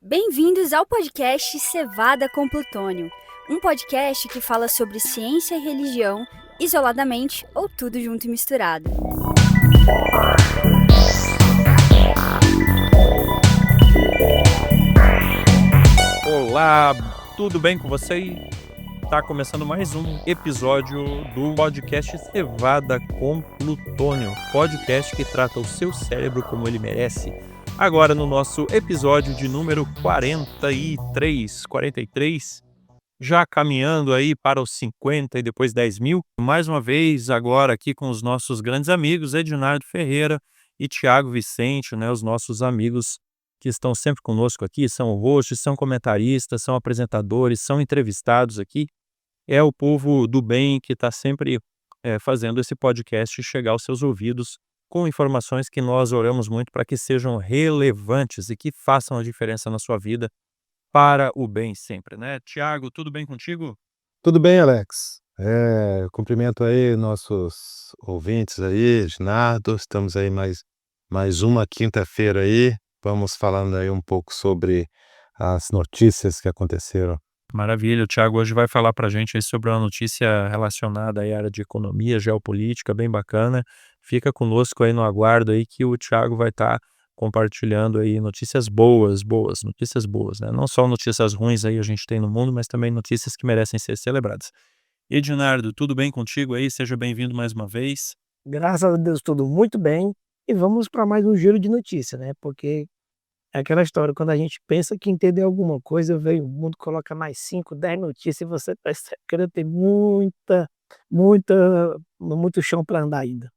Bem-vindos ao podcast Cevada com Plutônio, um podcast que fala sobre ciência e religião, isoladamente ou tudo junto e misturado. Olá, tudo bem com você? Tá começando mais um episódio do podcast Cevada com Plutônio, podcast que trata o seu cérebro como ele merece. Agora no nosso episódio de número 43, já caminhando aí para os 50 e depois 10 mil. Mais uma vez agora aqui com os nossos grandes amigos Ednardo Ferreira e Tiago Vicente, né, os nossos amigos que estão sempre conosco aqui, são hosts, são comentaristas, são apresentadores, são entrevistados aqui. É o povo do bem que está sempre fazendo esse podcast chegar aos seus ouvidos com informações que nós oramos muito para que sejam relevantes e que façam a diferença na sua vida para o bem sempre, né? Tiago, tudo bem contigo? Tudo bem, Alex. Cumprimento aí nossos ouvintes aí, Ginardo. Estamos aí mais uma quinta-feira aí. Vamos falando aí um pouco sobre as notícias que aconteceram. Maravilha, o Tiago hoje vai falar para a gente aí sobre uma notícia relacionada à área de economia, geopolítica, bem bacana. Fica conosco aí no aguardo aí que o Tiago vai estar compartilhando aí notícias notícias boas, né? Não só notícias ruins aí a gente tem no mundo, mas também notícias que merecem ser celebradas. Ednardo, tudo bem contigo aí? Seja bem-vindo mais uma vez. Graças a Deus, tudo muito bem. E vamos para mais um giro de notícia, né, porque é aquela história, quando a gente pensa que entendeu alguma coisa, vem o mundo, coloca mais 5, 10 notícias e você tá querendo ter muito chão para andar ainda.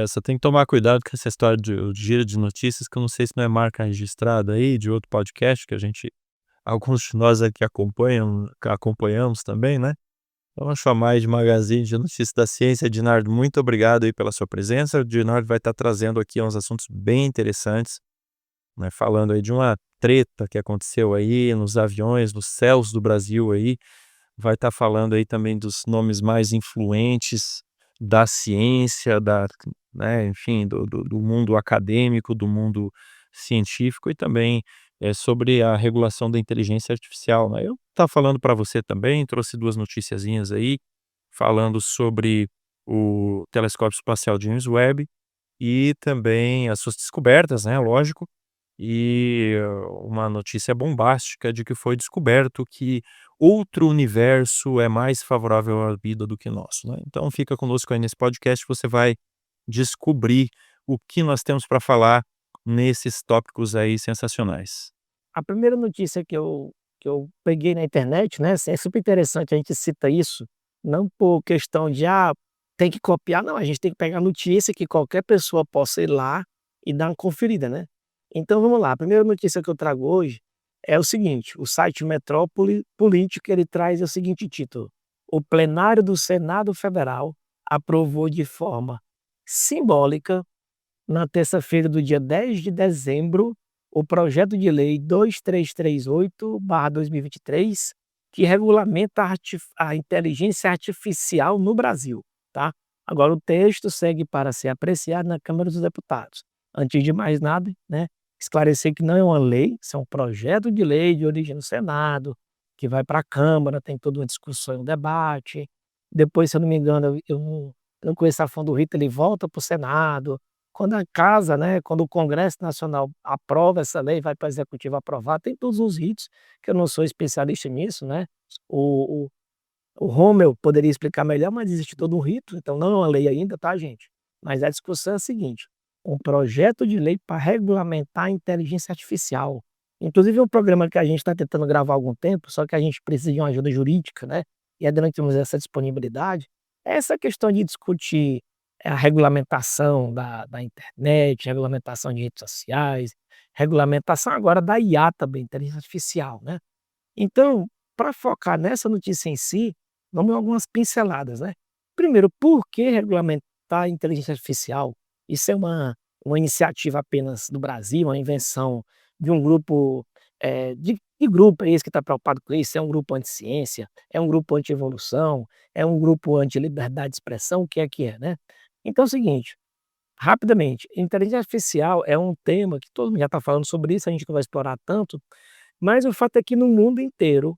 Você tem que tomar cuidado com essa história de o giro de notícias, que eu não sei se não é marca registrada aí de outro podcast que alguns de nós aqui acompanhamos também, né? Vamos chamar aí de Magazine de Notícias da Ciência. Ednardo, muito obrigado aí pela sua presença. O Ednardo vai estar trazendo aqui uns assuntos bem interessantes, né? Falando aí de uma treta que aconteceu aí nos aviões, nos céus do Brasil aí. Vai estar falando aí também dos nomes mais influentes da ciência, né, enfim, do mundo acadêmico, do mundo científico e também sobre a regulação da inteligência artificial, né? Eu estava falando para você também, trouxe duas noticiazinhas aí, falando sobre o telescópio espacial James Webb e também as suas descobertas, né, lógico, e uma notícia bombástica de que foi descoberto que outro universo é mais favorável à vida do que o nosso, né. Então fica conosco aí nesse podcast, você vai descobrir o que nós temos para falar nesses tópicos aí sensacionais. A primeira notícia que eu peguei na internet, né, assim, é super interessante, a gente cita isso, não por questão de, tem que copiar, não, a gente tem que pegar a notícia que qualquer pessoa possa ir lá e dar uma conferida, né. Então vamos lá, a primeira notícia que eu trago hoje é o seguinte, o site Metrópole Política, ele traz o seguinte título: "O plenário do Senado Federal aprovou de forma simbólica, na terça-feira do dia 10 de dezembro, o projeto de lei 2338/2023, que regulamenta a inteligência artificial no Brasil", tá. Agora o texto segue para ser apreciado na Câmara dos Deputados. Antes de mais nada, né, esclarecer que não é uma lei, isso é um projeto de lei de origem no Senado, que vai para a Câmara, tem toda uma discussão e um debate. Depois, se eu não me engano, eu não conheço a fundo o rito, ele volta para o Senado. Quando a casa, né, quando o Congresso Nacional aprova essa lei, vai para o executivo aprovar, tem todos os ritos, que eu não sou especialista nisso, né. O o o Romeu poderia explicar melhor, mas existe todo um rito, então não é uma lei ainda, tá, gente. Mas a discussão é a seguinte: um projeto de lei para regulamentar a inteligência artificial. Inclusive é um programa que a gente está tentando gravar há algum tempo, só que a gente precisa de uma ajuda jurídica, né, e ainda não temos essa disponibilidade. Essa questão de discutir a regulamentação da internet, regulamentação de redes sociais, regulamentação agora da IA também, inteligência artificial, né. Então, para focar nessa notícia em si, vamos em algumas pinceladas, né. Primeiro, por que regulamentar a inteligência artificial? Isso é uma iniciativa apenas do Brasil, uma invenção de um grupo, de grupo é esse que está preocupado com isso? É um grupo anti-ciência? É um grupo anti-evolução? É um grupo anti-liberdade de expressão? O que é, né? Então é o seguinte, rapidamente, inteligência artificial é um tema que todo mundo já está falando sobre isso, a gente não vai explorar tanto, Mas o fato é que no mundo inteiro,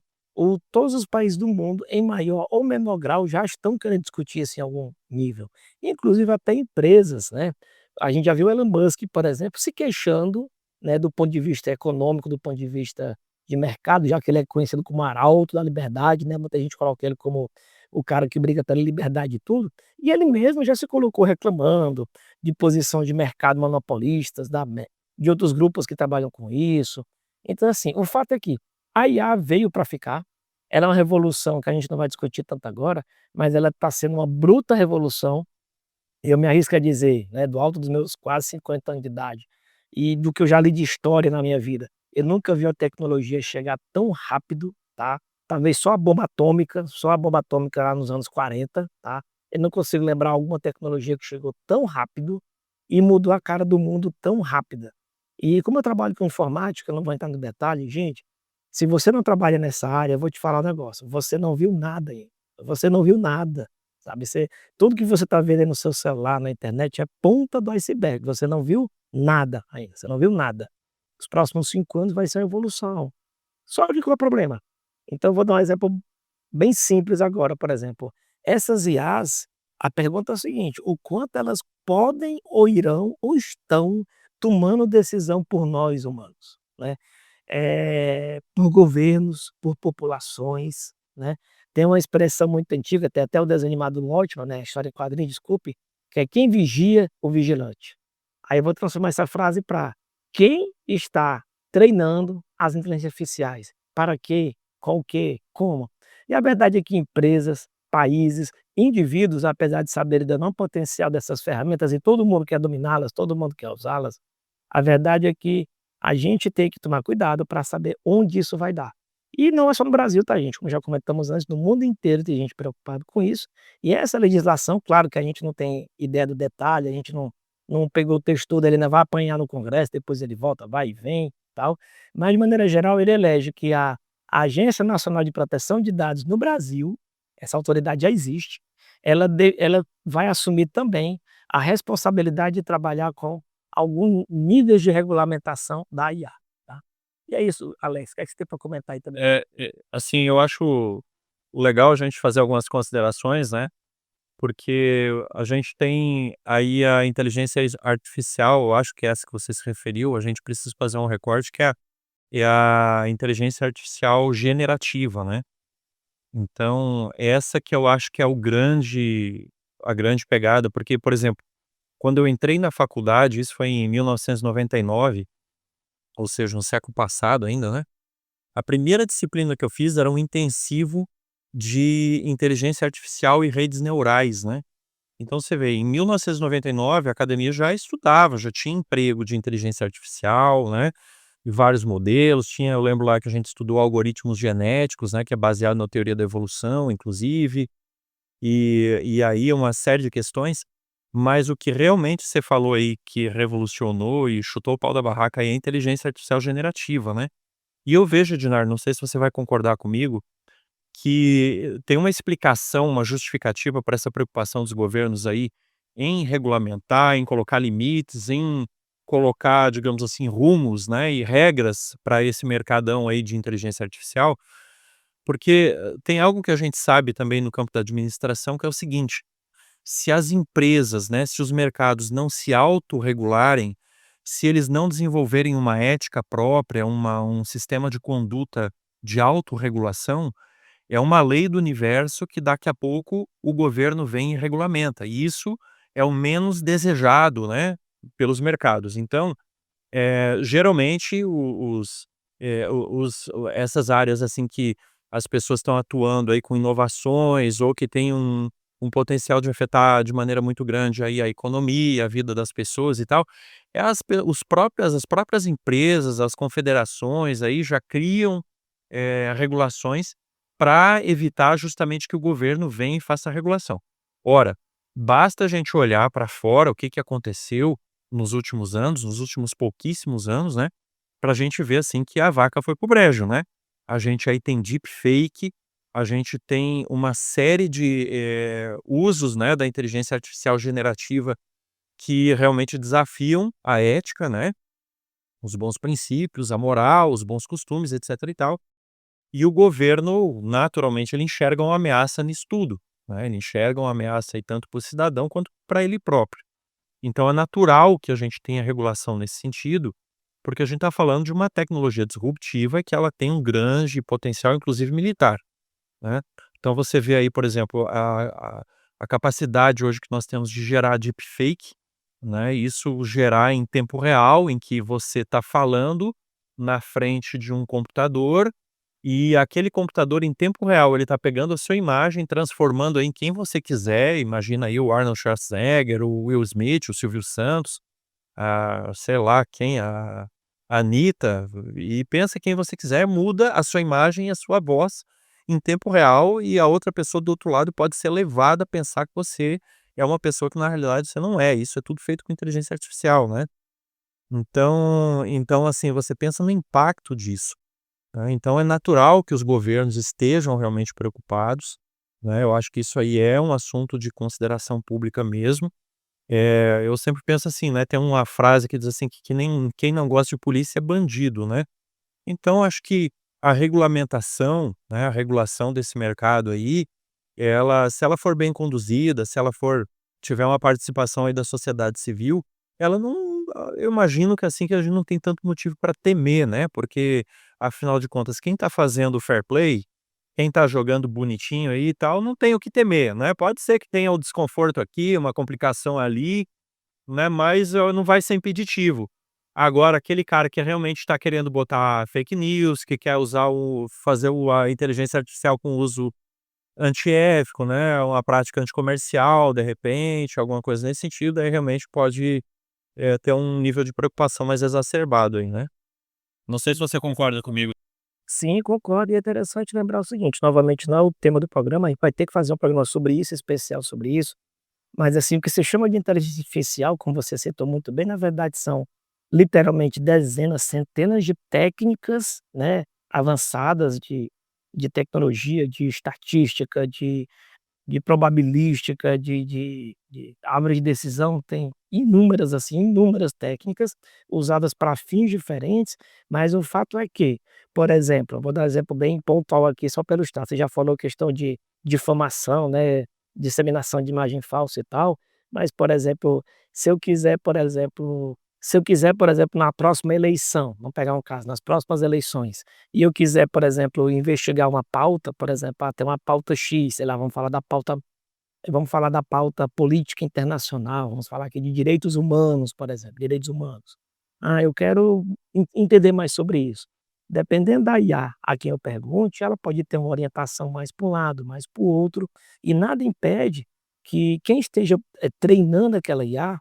todos os países do mundo, em maior ou menor grau, já estão querendo discutir isso em algum nível. Inclusive até empresas, né? A gente já viu o Elon Musk, por exemplo, se queixando, né, do ponto de vista econômico, do ponto de vista de mercado, já que ele é conhecido como arauto da liberdade, né? Muita gente coloca ele como o cara que briga pela liberdade e tudo. E ele mesmo já se colocou reclamando de posição de mercado monopolistas, de outros grupos que trabalham com isso. Então, assim, o fato é que a IA veio para ficar, ela é uma revolução que a gente não vai discutir tanto agora, mas ela está sendo uma bruta revolução. Eu me arrisco a dizer, né, do alto dos meus quase 50 anos de idade, e do que eu já li de história na minha vida, eu nunca vi a tecnologia chegar tão rápido, tá. Talvez só a bomba atômica lá nos anos 40, tá. Eu não consigo lembrar alguma tecnologia que chegou tão rápido e mudou a cara do mundo tão rápida. E como eu trabalho com informática, eu não vou entrar no detalhe, gente, se você não trabalha nessa área, eu vou te falar um negócio, você não viu nada ainda, você não viu nada, sabe, tudo que você está vendo aí no seu celular, na internet, é ponta do iceberg, você não viu nada ainda, você não viu nada. Os próximos 5 anos vai ser uma evolução. Só que qual é o problema? Então eu vou dar um exemplo bem simples agora, por exemplo, essas IAs, a pergunta é a seguinte: o quanto elas podem ou irão ou estão tomando decisão por nós humanos, né? Por governos, por populações, né? Tem uma expressão muito antiga, tem até o desenho animado no Watchmen, né, história em quadrinhos, desculpe, que é: "Quem vigia o vigilante". Aí eu vou transformar essa frase para: quem está treinando as inteligências artificiais? Para quê? Com o quê? Como? E a verdade é que empresas, países, indivíduos, apesar de saberem do enorme potencial dessas ferramentas e todo mundo quer dominá-las, todo mundo quer usá-las, a verdade é que a gente tem que tomar cuidado para saber onde isso vai dar. E não é só no Brasil, tá, gente? Como já comentamos antes, no mundo inteiro tem gente preocupada com isso. E essa legislação, claro que a gente não tem ideia do detalhe, a gente não pegou o texto todo, ele ainda vai apanhar no Congresso, depois ele volta, vai e vem, tal. Mas, de maneira geral, ele elege que a Agência Nacional de Proteção de Dados no Brasil, essa autoridade já existe, ela vai assumir também a responsabilidade de trabalhar com algum níveis de regulamentação da IA, tá. E é isso, Alex, o que é que você tem para comentar aí também? Assim, eu acho legal a gente fazer algumas considerações, né? Porque a gente tem aí a inteligência artificial, eu acho que é essa que você se referiu, a gente precisa fazer um recorte que é a inteligência artificial generativa, né? Então, essa que eu acho que é a grande pegada, porque, por exemplo, quando eu entrei na faculdade, isso foi em 1999, ou seja, no século passado ainda, né? A primeira disciplina que eu fiz era um intensivo de inteligência artificial e redes neurais, né? Então você vê, em 1999 a academia já estudava, já tinha emprego de inteligência artificial, né? E vários modelos, eu lembro lá que a gente estudou algoritmos genéticos, né? Que é baseado na teoria da evolução, inclusive, e aí uma série de questões, mas o que realmente você falou aí que revolucionou e chutou o pau da barraca aí é a inteligência artificial generativa, né? E eu vejo, Ednar, não sei se você vai concordar comigo, que tem uma explicação, uma justificativa para essa preocupação dos governos aí em regulamentar, em colocar limites, em colocar, digamos assim, rumos, né, e regras para esse mercadão aí de inteligência artificial, porque tem algo que a gente sabe também no campo da administração, que é o seguinte: se as empresas, né, se os mercados não se autorregularem, se eles não desenvolverem uma ética própria, um sistema de conduta de autorregulação, é uma lei do universo que daqui a pouco o governo vem e regulamenta, e isso é o menos desejado, né, pelos mercados. Então, geralmente essas áreas, assim, que as pessoas estão atuando aí com inovações ou que têm um potencial de afetar de maneira muito grande aí a economia, a vida das pessoas e tal, as próprias empresas, as confederações aí já criam, regulações para evitar justamente que o governo venha e faça a regulação. Ora, basta a gente olhar para fora o que que aconteceu nos últimos anos, nos últimos pouquíssimos anos, né, para a gente ver, assim, que a vaca foi pro brejo, né. A gente aí tem deepfake, a gente tem uma série de, usos, né, da inteligência artificial generativa que realmente desafiam a ética, né. os bons princípios, a moral, os bons costumes, etc e tal. E o governo, naturalmente, ele enxerga uma ameaça nisso tudo, né, ele enxerga uma ameaça aí tanto para o cidadão quanto para ele próprio. Então é natural que a gente tenha regulação nesse sentido, porque a gente está falando de uma tecnologia disruptiva que ela tem um grande potencial, inclusive militar, né. Então você vê aí, por exemplo, a capacidade hoje que nós temos de gerar deepfake, né, isso gerar em tempo real, em que você está falando na frente de um computador, e aquele computador em tempo real, ele está pegando a sua imagem, transformando aí em quem você quiser, imagina aí o Arnold Schwarzenegger, o Will Smith, o Silvio Santos, sei lá quem, a Anitta, e pensa quem você quiser, muda a sua imagem e a sua voz em tempo real, e a outra pessoa do outro lado pode ser levada a pensar que você é uma pessoa que na realidade você não é, isso é tudo feito com inteligência artificial, né. Então assim, você pensa no impacto disso, né, então é natural que os governos estejam realmente preocupados, né, eu acho que isso aí é um assunto de consideração pública mesmo. Eu sempre penso assim, né, tem uma frase que diz assim que nem quem não gosta de polícia é bandido, né. Então acho que a regulamentação, né, a regulação desse mercado aí, ela se ela for bem conduzida, se ela for tiver uma participação aí da sociedade civil, ela não eu imagino que assim, que a gente não tem tanto motivo para temer, né, porque afinal de contas quem está fazendo o fair play, quem está jogando bonitinho aí e tal, não tem o que temer, né. Pode ser que tenha um desconforto aqui, uma complicação ali, né, mas, não vai ser impeditivo. Agora aquele cara que realmente está querendo botar fake news, que quer usar a inteligência artificial com uso antiético, né, uma prática anticomercial, de repente, alguma coisa nesse sentido, aí realmente pode, ter um nível de preocupação mais exacerbado aí, né. Não sei se você concorda comigo. Sim, concordo, e é interessante lembrar o seguinte, novamente não é o tema do programa, a gente vai ter que fazer um programa sobre isso, especial sobre isso, mas assim, o que se chama de inteligência artificial, como você citou muito bem, na verdade são literalmente dezenas, centenas de técnicas, né, avançadas de tecnologia, de estatística, de probabilística, de árvore de decisão, tem inúmeras, assim, inúmeras técnicas usadas para fins diferentes, mas o fato é que, por exemplo, eu vou dar um exemplo bem pontual aqui só pelo estado, você já falou questão de difamação, né, disseminação de imagem falsa e tal, mas, por exemplo, se eu quiser, por exemplo, na próxima eleição, vamos pegar um caso, nas próximas eleições, e eu quiser, por exemplo, investigar uma pauta, por exemplo, tem uma pauta X, sei lá, vamos falar da pauta política internacional, vamos falar aqui de direitos humanos, por exemplo, direitos humanos. Eu quero entender mais sobre isso. Dependendo da IA a quem eu pergunte, ela pode ter uma orientação mais para um lado, mais para o outro, e nada impede que quem esteja, treinando aquela IA,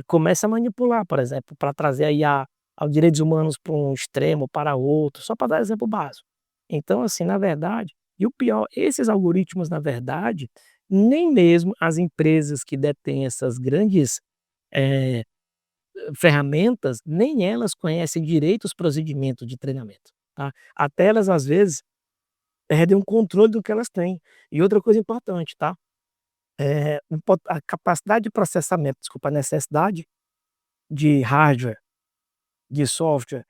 comece a manipular, por exemplo, para trazer a IA aos direitos humanos para um extremo, para outro, só para dar exemplo básico. Então, assim, na verdade e o pior, esses algoritmos, na verdade, nem mesmo as empresas que detêm essas grandes, eh, ferramentas, nem elas conhecem direito os procedimentos de treinamento, tá. Até elas, às vezes, perdem o controle do que elas têm. E outra coisa importante, tá, a capacidade de processamento, desculpa, a necessidade de hardware, de software,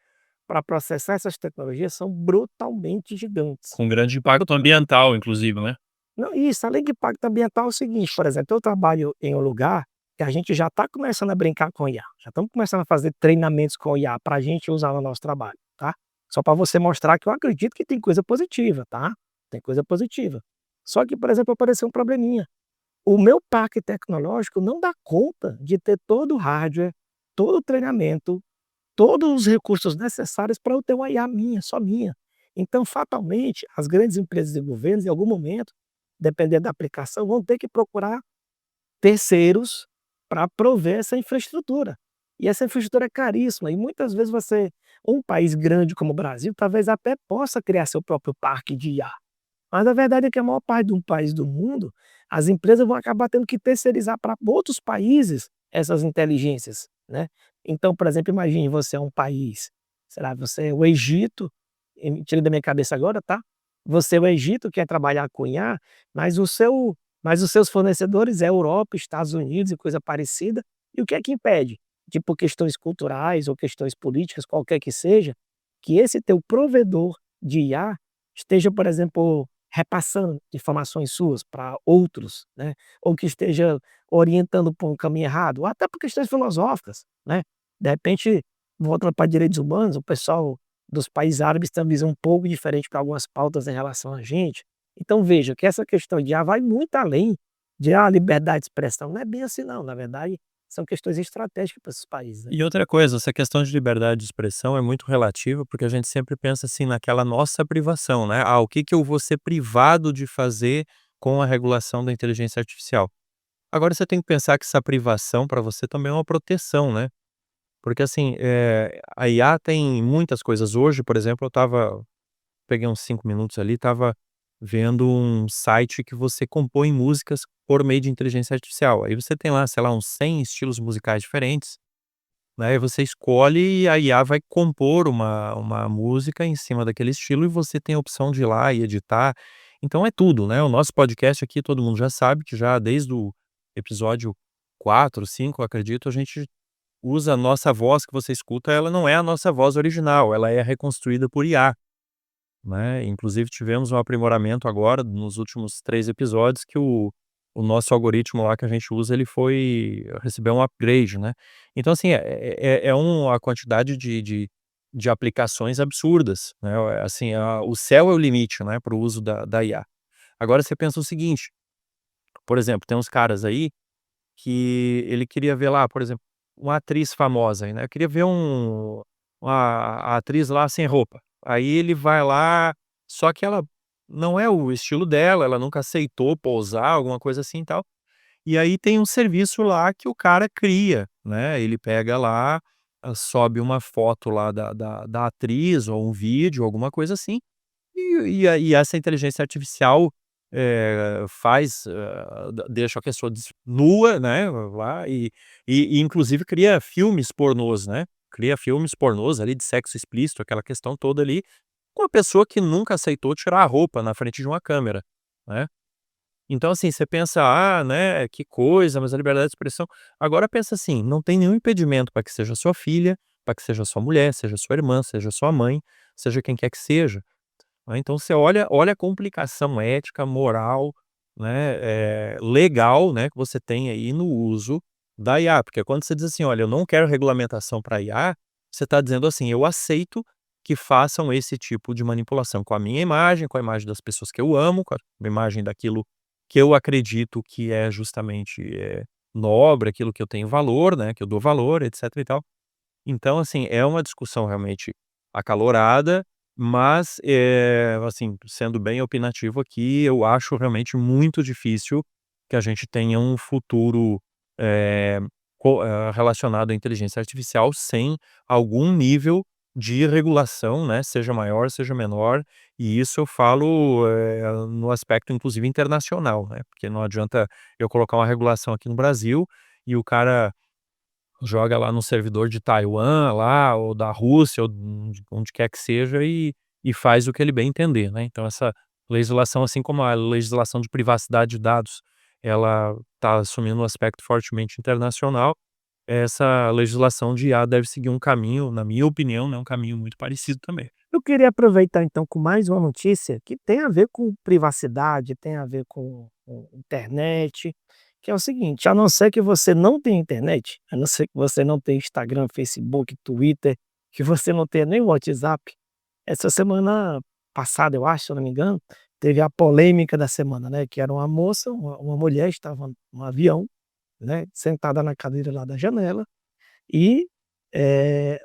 para processar essas tecnologias são brutalmente gigantes. Com grande impacto ambiental, inclusive, né. Não, isso, além de impacto ambiental, é o seguinte, por exemplo, eu trabalho em um lugar que a gente já está começando a brincar com IA, já estamos começando a fazer treinamentos com IA para a gente usar no nosso trabalho, tá. Só para você mostrar que eu acredito que tem coisa positiva, tá, tem coisa positiva. Só que, por exemplo, apareceu um probleminha, o meu parque tecnológico não dá conta de ter todo o hardware, todo o treinamento, todos os recursos necessários para eu ter uma IA minha, só minha. Então, fatalmente, as grandes empresas e governos, em algum momento, dependendo da aplicação, vão ter que procurar terceiros para prover essa infraestrutura. E essa infraestrutura é caríssima e muitas vezes um país grande como o Brasil, talvez até possa criar seu próprio parque de IA. Mas a verdade é que a maior parte do país do mundo, as empresas vão acabar tendo que terceirizar para outros países essas inteligências, né. Então, por exemplo, imagine você é um país, sei lá, você é o Egito, tirei da minha cabeça agora, tá. Você é o Egito, quer trabalhar com IA, mas os seus fornecedores é Europa, Estados Unidos e coisa parecida, e o que é que impede? por questões culturais ou questões políticas, qualquer que seja, que esse teu provedor de IA esteja, por exemplo, repassando informações suas para outros, né, ou que esteja orientando por um caminho errado, ou até por questões filosóficas, né. De repente, voltando para direitos humanos, o pessoal dos países árabes tem uma visão um pouco diferente para algumas pautas em relação a gente. Então veja que essa questão de IA vai muito além de, liberdade de expressão, não é bem assim não, na verdade, são questões estratégicas para esses países, né. E outra coisa, essa questão de liberdade de expressão é muito relativa, porque a gente sempre pensa assim naquela nossa privação, né? O que que eu vou ser privado de fazer com a regulação da inteligência artificial? Agora você tem que pensar que essa privação para você também é uma proteção, né? Porque assim, a IA tem muitas coisas. Hoje, por exemplo, peguei uns 5 minutos ali, estava vendo um site que você compõe músicas por meio de inteligência artificial. Aí você tem lá, sei lá, uns 100 estilos musicais diferentes, né, e você escolhe e a IA vai compor uma música em cima daquele estilo e você tem a opção de ir lá e editar. Então é tudo, né, o nosso podcast aqui todo mundo já sabe que já desde o episódio 4, 5, acredito, a gente usa a nossa voz que você escuta, ela não é a nossa voz original, ela é reconstruída por IA, né, inclusive tivemos um aprimoramento agora nos últimos 3 episódios que o nosso algoritmo lá que a gente usa ele recebeu um upgrade, né. Então assim, é uma quantidade de aplicações absurdas, né, assim, o céu é o limite, né, para o uso da IA. Agora você pensa o seguinte, por exemplo, tem uns caras aí que ele queria ver lá, por exemplo, uma atriz famosa aí, né, eu queria ver uma a atriz lá sem roupa. Aí ele vai lá, só que ela não é o estilo dela, ela nunca aceitou pousar, alguma coisa assim e tal. E aí tem um serviço lá que o cara cria, né, ele pega lá, sobe uma foto lá da atriz ou um vídeo, alguma coisa assim, e essa inteligência artificial, faz, deixa a pessoa nua, né, lá e inclusive cria filmes pornôs, né, cria filmes pornôs ali de sexo explícito, aquela questão toda ali, com a pessoa que nunca aceitou tirar a roupa na frente de uma câmera, né. Então assim, você pensa: "Ah, né, que coisa, mas a liberdade de expressão", agora pensa assim, não tem nenhum impedimento para que seja sua filha, para que seja sua mulher, seja sua irmã, seja sua mãe, seja quem quer que seja, né, então você olha a complicação ética, moral, né, legal, né, que você tem aí no uso da IA, porque quando você diz assim: "Olha, eu não quero regulamentação para IA", você está dizendo assim: "Eu aceito que façam esse tipo de manipulação com a minha imagem, com a imagem das pessoas que eu amo, com a imagem daquilo que eu acredito que é justamente, nobre, aquilo que eu tenho valor, né, que eu dou valor, etc e tal". Então, assim, é uma discussão realmente acalorada, mas, assim, sendo bem opinativo aqui, eu acho realmente muito difícil que a gente tenha um futuro, eh, relacionado à inteligência artificial sem algum nível de regulação, né, seja maior, seja menor, e isso eu falo, no aspecto inclusive internacional, né, porque não adianta eu colocar uma regulação aqui no Brasil e o cara joga lá no servidor de Taiwan lá, ou da Rússia, ou onde quer que seja, e faz o que ele bem entender, né. Então essa legislação, assim como a legislação de privacidade de dados, ela está assumindo um aspecto fortemente internacional, essa legislação de IA deve seguir um caminho, na minha opinião, né, um caminho muito parecido também. Eu queria aproveitar então com mais uma notícia que tem a ver com privacidade, tem a ver com internet, que é o seguinte, a não ser que você não tenha internet, a não ser que você não tenha Instagram, Facebook, Twitter, que você não tenha nem o WhatsApp, essa semana passada, eu acho, se eu não me engano, teve a polêmica da semana, né, que era uma moça, uma mulher estava no avião, né, sentada na cadeira lá da janela, e,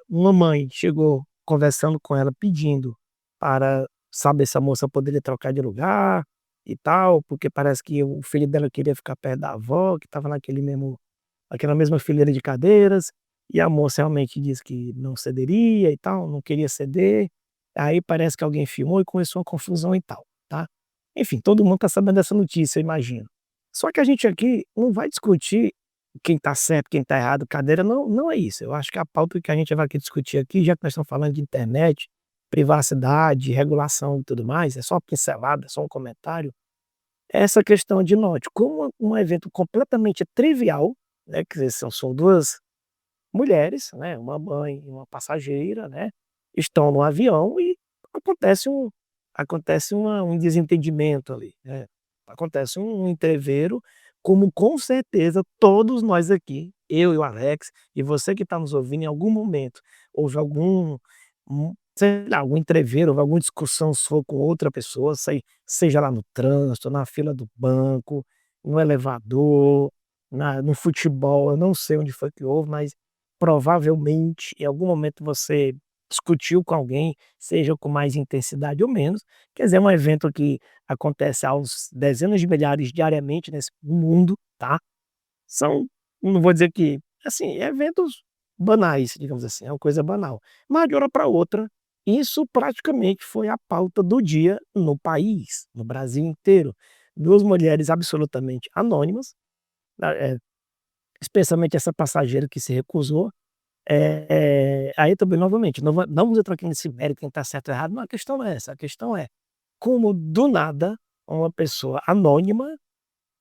uma mãe chegou conversando com ela pedindo para saber se a moça poderia trocar de lugar e tal, porque parece que o filho dela queria ficar perto da avó, que estava naquela mesma fileira de cadeiras, e a moça realmente disse que não cederia e tal, não queria ceder. Aí parece que alguém filmou e começou uma confusão e tal, tá. Enfim, todo mundo está sabendo dessa notícia, eu imagino. Só que a gente aqui não vai discutir quem está certo, quem está errado, cadeira, não é isso. Eu acho que a pauta que a gente vai aqui discutir aqui, já que nós estamos falando de internet, privacidade, regulação e tudo mais, é só uma pincelada, é só um comentário, é essa questão de note, como um evento completamente trivial, né, quer dizer, são 2 mulheres, né, uma mãe e uma passageira, né, estão no avião e acontece um um desentendimento ali, né, acontece um entrevero, como com certeza todos nós aqui, eu e o Alex, e você que está nos ouvindo, em algum momento houve sei lá, algum entrevero, houve alguma discussão sua com outra pessoa, seja lá no trânsito, na fila do banco, no elevador, no futebol, eu não sei onde foi que houve, mas provavelmente em algum momento você discutiu com alguém, seja com mais intensidade ou menos. Quer dizer, é um evento que acontece aos dezenas de milhares diariamente nesse mundo, tá? São, não vou dizer que, assim, eventos banais, digamos assim, é uma coisa banal. Mas de hora para outra, isso praticamente foi a pauta do dia no país, no Brasil inteiro. 2 mulheres absolutamente anônimas, especialmente essa passageira que se recusou. Aí também novamente, não vamos entrar aqui nesse mérito, quem está certo ou errado, não, a questão não é essa, a questão é como do nada uma pessoa anônima,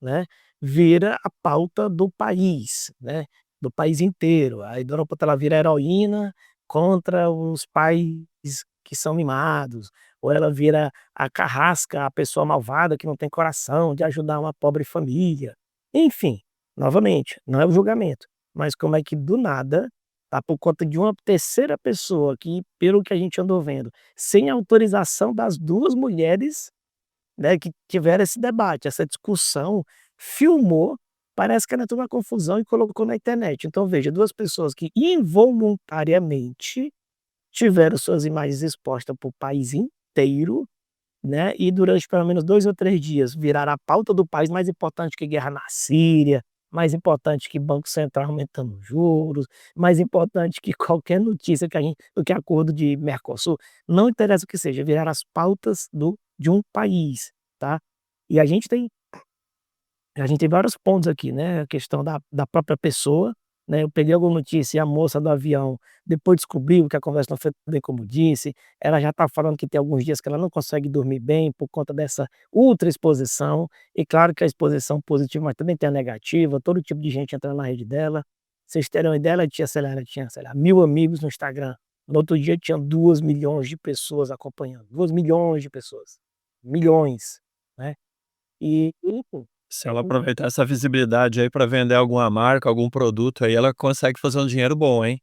né, vira a pauta do país, né, do país inteiro. Aí Dona Ponta ela vira heroína contra os pais que são mimados, ou ela vira a carrasca, a pessoa malvada que não tem coração de ajudar uma pobre família. Enfim, novamente, não é o julgamento, mas como é que do nada, tá, por conta de uma terceira pessoa que, pelo que a gente andou vendo, sem autorização das 2 mulheres, né, que tiveram esse debate, essa discussão, filmou, parece que ela entrou na confusão e colocou na internet. Então veja, 2 pessoas que involuntariamente tiveram suas imagens expostas para o país inteiro, né, e durante pelo menos 2 ou 3 dias viraram a pauta do país, mais importante que guerra na Síria, mais importante que Banco Central aumentando juros, mais importante que qualquer notícia que a gente do que acordo de Mercosul, não interessa o que seja, viraram as pautas de um país, tá. E a gente tem vários pontos aqui, né, a questão da própria pessoa, né, eu peguei alguma notícia e a moça do avião depois descobriu que a conversa não foi bem como disse, ela já está falando que tem alguns dias que ela não consegue dormir bem por conta dessa ultra exposição, e claro que a exposição positiva, mas também tem a negativa, todo tipo de gente entrando na rede dela. Pra vocês terem uma ideia, ela tinha, sei lá, 1000 amigos no Instagram, no outro dia tinha 2 milhões de pessoas acompanhando, 2 milhões de pessoas, milhões, né, e enfim. Se ela aproveitar essa visibilidade aí para vender alguma marca, algum produto aí, ela consegue fazer um dinheiro bom, hein.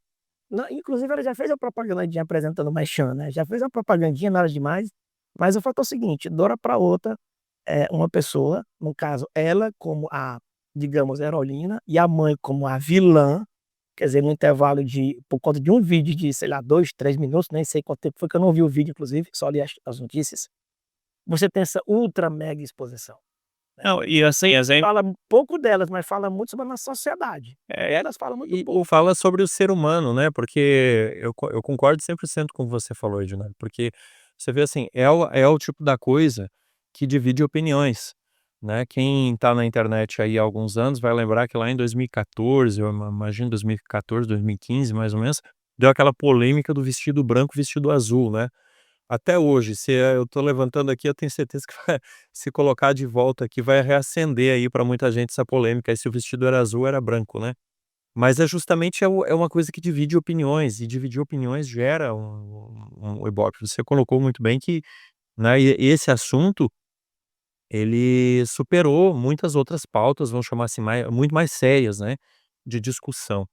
Não, inclusive ela já fez a propagandinha apresentando o Merchan, né, já fez uma propagandinha, nada demais, mas o fato é o seguinte, de hora pra outra, uma pessoa, no caso ela como a, digamos, heroína e a mãe como a vilã, quer dizer, no intervalo de por conta de um vídeo de, sei lá, 2, 3 minutos, nem sei quanto tempo foi que eu não vi o vídeo inclusive, só li as notícias, você tem essa ultra mega exposição, né. Não, e assim, exemplo Fala pouco delas, mas fala muito sobre a nossa sociedade. Elas falam muito e pouco. fala sobre o ser humano, né, porque eu concordo 100% com o que você falou, Edinardo, porque você vê assim, é o tipo da coisa que divide opiniões, né. Quem tá na internet aí há alguns anos vai lembrar que lá em 2014, eu imagino 2014, 2015 mais ou menos, deu aquela polêmica do vestido branco, vestido azul, né. Até hoje, se eu tô levantando aqui, eu tenho certeza que vai se colocar de volta aqui, vai reacender aí para muita gente essa polêmica, aí se o vestido era azul, era branco, né. Mas é justamente é uma coisa que divide opiniões, e dividir opiniões gera um ibope. Você colocou muito bem que, né, esse assunto, ele superou muitas outras pautas, vamos chamar assim, muito mais sérias, né, de discussão,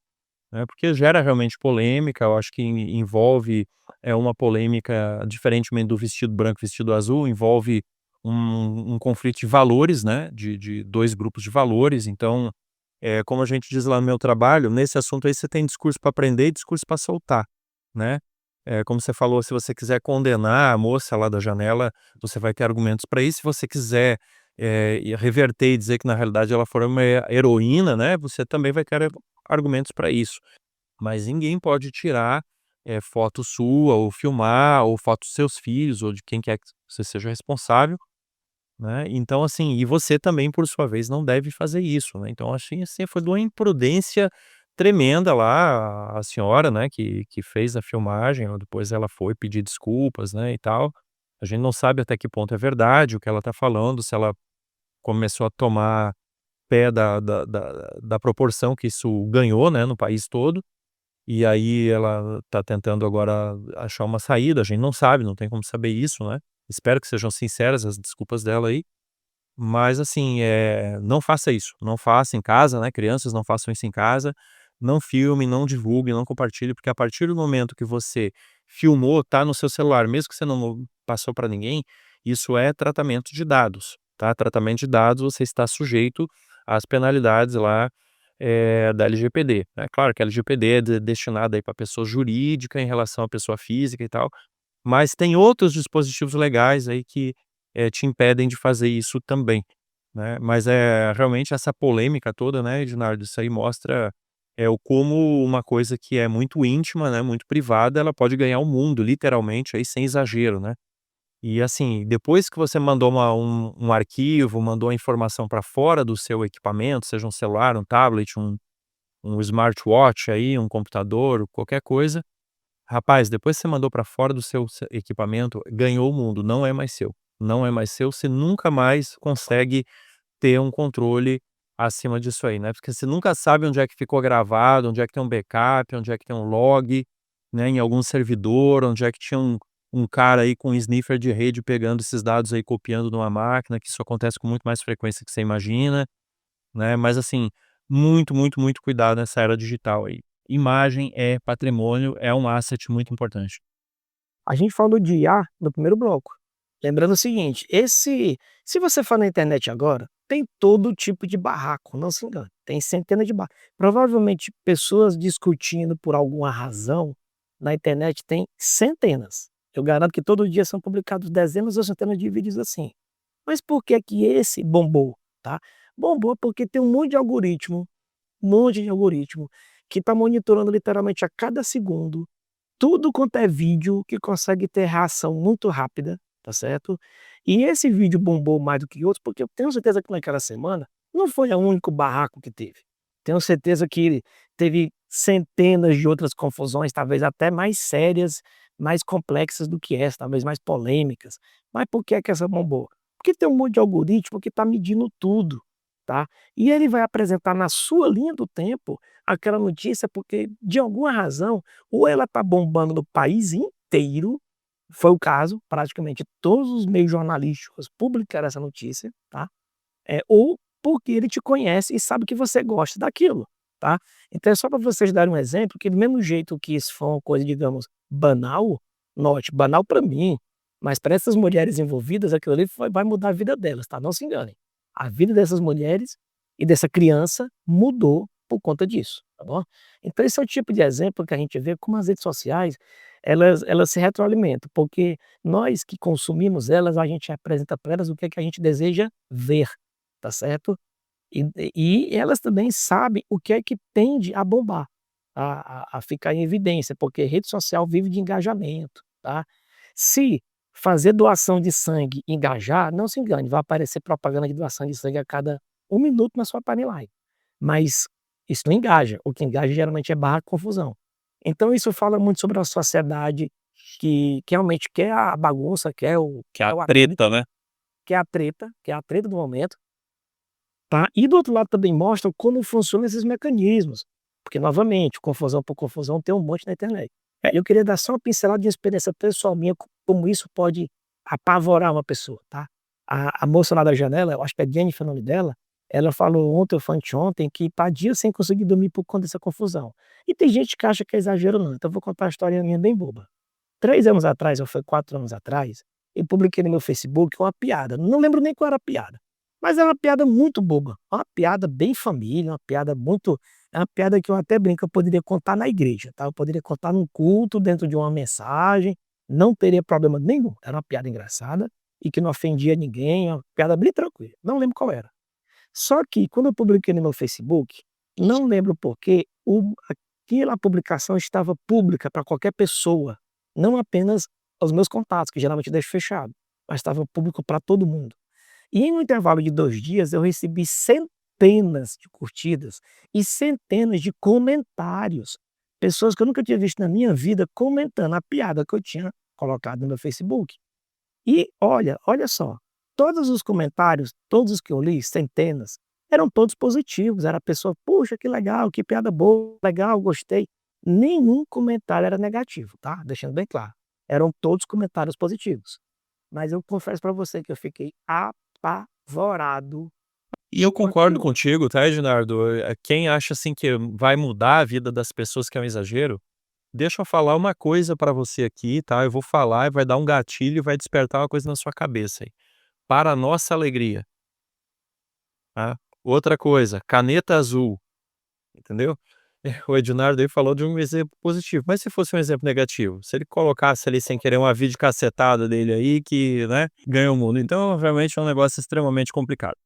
né, porque gera realmente polêmica, eu acho que envolve, uma polêmica diferentemente do vestido branco e vestido azul, envolve um conflito de valores, né, de 2 grupos de valores, então, como a gente diz lá no meu trabalho, nesse assunto aí você tem discurso para prender e discurso para soltar, né. Como você falou, se você quiser condenar a moça lá da janela, você vai ter argumentos para isso, se você quiser, e reverter e dizer que na realidade ela foi uma heroína, né, você também vai ter argumentos para isso. Mas ninguém pode tirar, foto sua ou filmar, ou foto dos seus filhos ou de quem quer que você seja responsável, né, então assim, e você também por sua vez não deve fazer isso, né, então achei assim, foi de uma imprudência tremenda lá a senhora, né, que fez a filmagem, depois ela foi pedir desculpas, né, e tal. A gente não sabe até que ponto é verdade o que ela tá falando, se ela começou a tomar pé da proporção que isso ganhou, né, no país todo. e aí ela tá tentando agora achar uma saída, a gente não sabe, não tem como saber isso, né. Espero que sejam sinceras as desculpas dela aí, mas assim, não faça isso, não faça em casa, né, crianças não façam isso em casa, não filme, não divulgue, não compartilhe, porque a partir do momento que você filmou, tá no seu celular, mesmo que você não passou para ninguém, isso é tratamento de dados, tá. Tratamento de dados, você está sujeito às penalidades lá, da LGPD. É claro que a LGPD é destinada aí para pessoa jurídica em relação à pessoa física e tal, mas tem outros dispositivos legais aí que, te impedem de fazer isso também, né. Mas, realmente essa polêmica toda, né, Ednardo, isso aí mostra, o como uma coisa que é muito íntima, né, muito privada, ela pode ganhar o mundo, literalmente, aí sem exagero, né. E assim, depois que você mandou um arquivo, mandou a informação para fora do seu equipamento, seja um celular, um tablet, um smartwatch aí, um computador, qualquer coisa. Rapaz, depois que você mandou para fora do seu equipamento, ganhou o mundo, não é mais seu. Não é mais seu, você nunca mais consegue ter um controle acima disso aí, né, porque você nunca sabe onde é que ficou gravado, onde é que tem um backup, onde é que tem um log, né, em algum servidor, onde é que tinha um cara aí com um sniffer de rede pegando esses dados aí, copiando numa máquina, que isso acontece com muito mais frequência que você imagina, né, mas assim, muito, muito, muito cuidado nessa era digital aí. Imagem é patrimônio, é um asset muito importante. A gente falou de IA no primeiro bloco. Lembrando o seguinte, se você for na internet agora, tem todo tipo de barraco, não se engane, tem centenas de barracos. Provavelmente pessoas discutindo por alguma razão na internet tem centenas. Eu garanto que todo dia são publicados dezenas ou centenas de vídeos assim. Mas por que que esse bombou, tá? Bombou porque tem um monte de algoritmo que está monitorando literalmente a cada segundo tudo quanto é vídeo que consegue ter reação muito rápida, tá certo? E esse vídeo bombou mais do que outros, porque eu tenho certeza que naquela semana não foi o único barraco que teve. Tenho certeza que teve centenas de outras confusões, talvez até mais sérias, mais complexas do que essa, talvez mais polêmicas. Mas por que é que essa bombou? Porque tem um monte de algoritmo que está medindo tudo, tá? E ele vai apresentar na sua linha do tempo aquela notícia porque, de alguma razão, ou ela está bombando no país inteiro, foi o caso, praticamente todos os meios jornalísticos publicaram essa notícia, tá? Ou porque ele te conhece e sabe que você gosta daquilo, tá? Então é só para vocês darem um exemplo, que do mesmo jeito que isso foi uma coisa, digamos, banal, note, banal para mim, mas para essas mulheres envolvidas, aquilo ali vai mudar a vida delas, tá? Não se enganem. A vida dessas mulheres e dessa criança mudou por conta disso, tá bom? Então esse é o tipo de exemplo que a gente vê como as redes sociais, elas se retroalimentam, porque nós que consumimos elas, a gente apresenta para elas o que é que a gente deseja ver, tá certo? E e elas também sabem o que é que tende a bombar, a ficar em evidência, porque rede social vive de engajamento, tá? Se fazer doação de sangue engajar, não se engane, vai aparecer propaganda de doação de sangue a cada 1 minuto na sua timeline, mas isso não engaja, o que engaja geralmente é barra confusão. Então isso fala muito sobre a sociedade que realmente quer a bagunça, Que é a quer o atrito, treta, né. quer a treta do momento, tá. E do outro lado também mostra como funcionam esses mecanismos, porque novamente, confusão por confusão tem um monte na internet. Eu queria dar só uma pincelada de experiência pessoal minha, como isso pode apavorar uma pessoa, tá. A moça lá da janela, eu acho que é Jennifer o nome dela, ela falou ontem ou foi anteontem que tá dias sem conseguir dormir por conta dessa confusão. E tem gente que acha que é exagero não, então eu vou contar uma historinha minha bem boba. 3 anos atrás, ou foi 4 anos atrás, eu publiquei no meu Facebook uma piada, não lembro nem qual era a piada, mas era uma piada muito boba, uma piada bem família, uma piada muito é uma piada que eu até brinco, eu poderia contar na igreja, tá, eu poderia contar num culto, dentro de uma mensagem, não teria problema nenhum, era uma piada engraçada e que não ofendia ninguém, uma piada bem tranquila, não lembro qual era. Só que quando eu publiquei no meu Facebook, não lembro porquê, aquela publicação estava pública para qualquer pessoa, não apenas aos meus contatos, que geralmente eu deixo fechado, mas estava público para todo mundo. E em um intervalo de 2 dias eu recebi centenas de curtidas e centenas de comentários. Pessoas que eu nunca tinha visto na minha vida comentando a piada que eu tinha colocado no meu Facebook. E olha só, todos os comentários, todos os que eu li, centenas, eram todos positivos, era a pessoa: "Puxa, que legal, que piada boa, legal, gostei". nenhum comentário era negativo, tá, deixando bem claro. Eram todos comentários positivos. Mas eu confesso para você que eu fiquei apavorado E eu com concordo aquilo. contigo, tá, Ednardo? Quem acha assim que vai mudar a vida das pessoas que é um exagero, deixa eu falar uma coisa pra você aqui, tá? Eu vou falar e vai dar um gatilho e vai despertar uma coisa na sua cabeça aí. Para a nossa alegria, tá? Outra coisa, caneta azul, entendeu? O Ednardo aí falou de um exemplo positivo, mas se fosse um exemplo negativo, se ele colocasse ali sem querer uma videocacetada dele aí que, né, ganha o mundo. Então, realmente é um negócio extremamente complicado.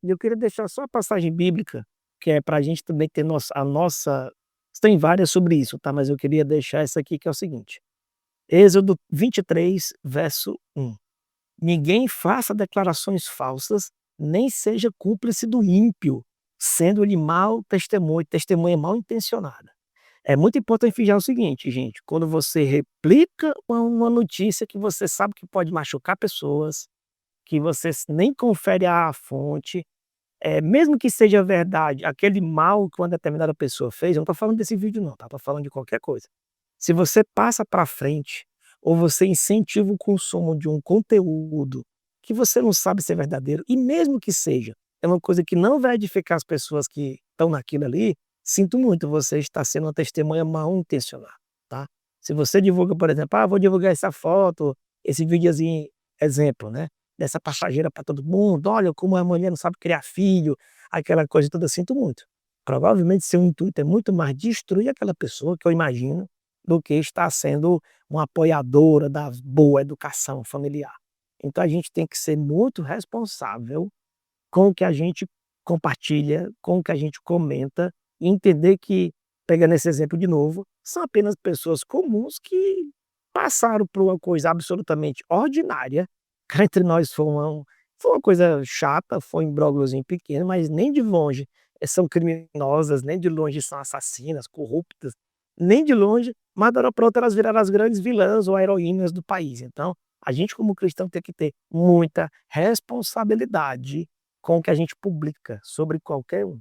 E eu queria deixar só a passagem bíblica, que é para a gente também ter a nossa. Tem várias sobre isso, tá? Mas eu queria deixar essa aqui, que é o seguinte: Êxodo 23, verso 1. Ninguém faça declarações falsas, nem seja cúmplice do ímpio, sendo-lhe mau testemunho, testemunha mal intencionada. É muito importante frisar o seguinte, gente: quando você replica uma notícia que você sabe que pode machucar pessoas, que você nem confere a fonte, mesmo que seja verdade, aquele mal que uma determinada pessoa fez, eu não estou falando desse vídeo não, tá, estou falando de qualquer coisa. Se você passa para frente, ou você incentiva o consumo de um conteúdo que você não sabe se é verdadeiro, e mesmo que seja, é uma coisa que não vai edificar as pessoas que estão naquilo ali, sinto muito, você está sendo uma testemunha mal intencionada, tá. Se você divulga, por exemplo: "Ah, vou divulgar essa foto, esse videozinho", exemplo, né, dessa passageira para todo mundo: "Olha como a mulher não sabe criar filho", aquela coisa toda, sinto muito. Provavelmente seu intuito é muito mais destruir aquela pessoa, que eu imagino, do que estar sendo uma apoiadora da boa educação familiar. Então a gente tem que ser muito responsável com o que a gente compartilha, com o que a gente comenta, e entender que, pegando esse exemplo de novo, são apenas pessoas comuns que passaram por uma coisa absolutamente ordinária. Cá entre nós foi uma coisa chata, foi um imbrógliozinho pequeno, mas nem de longe são criminosas, nem de longe são assassinas, corruptas, nem de longe, mas da hora pra outra elas viraram as grandes vilãs ou heroínas do país. Então, a gente como cristão tem que ter muita responsabilidade com o que a gente publica sobre qualquer um.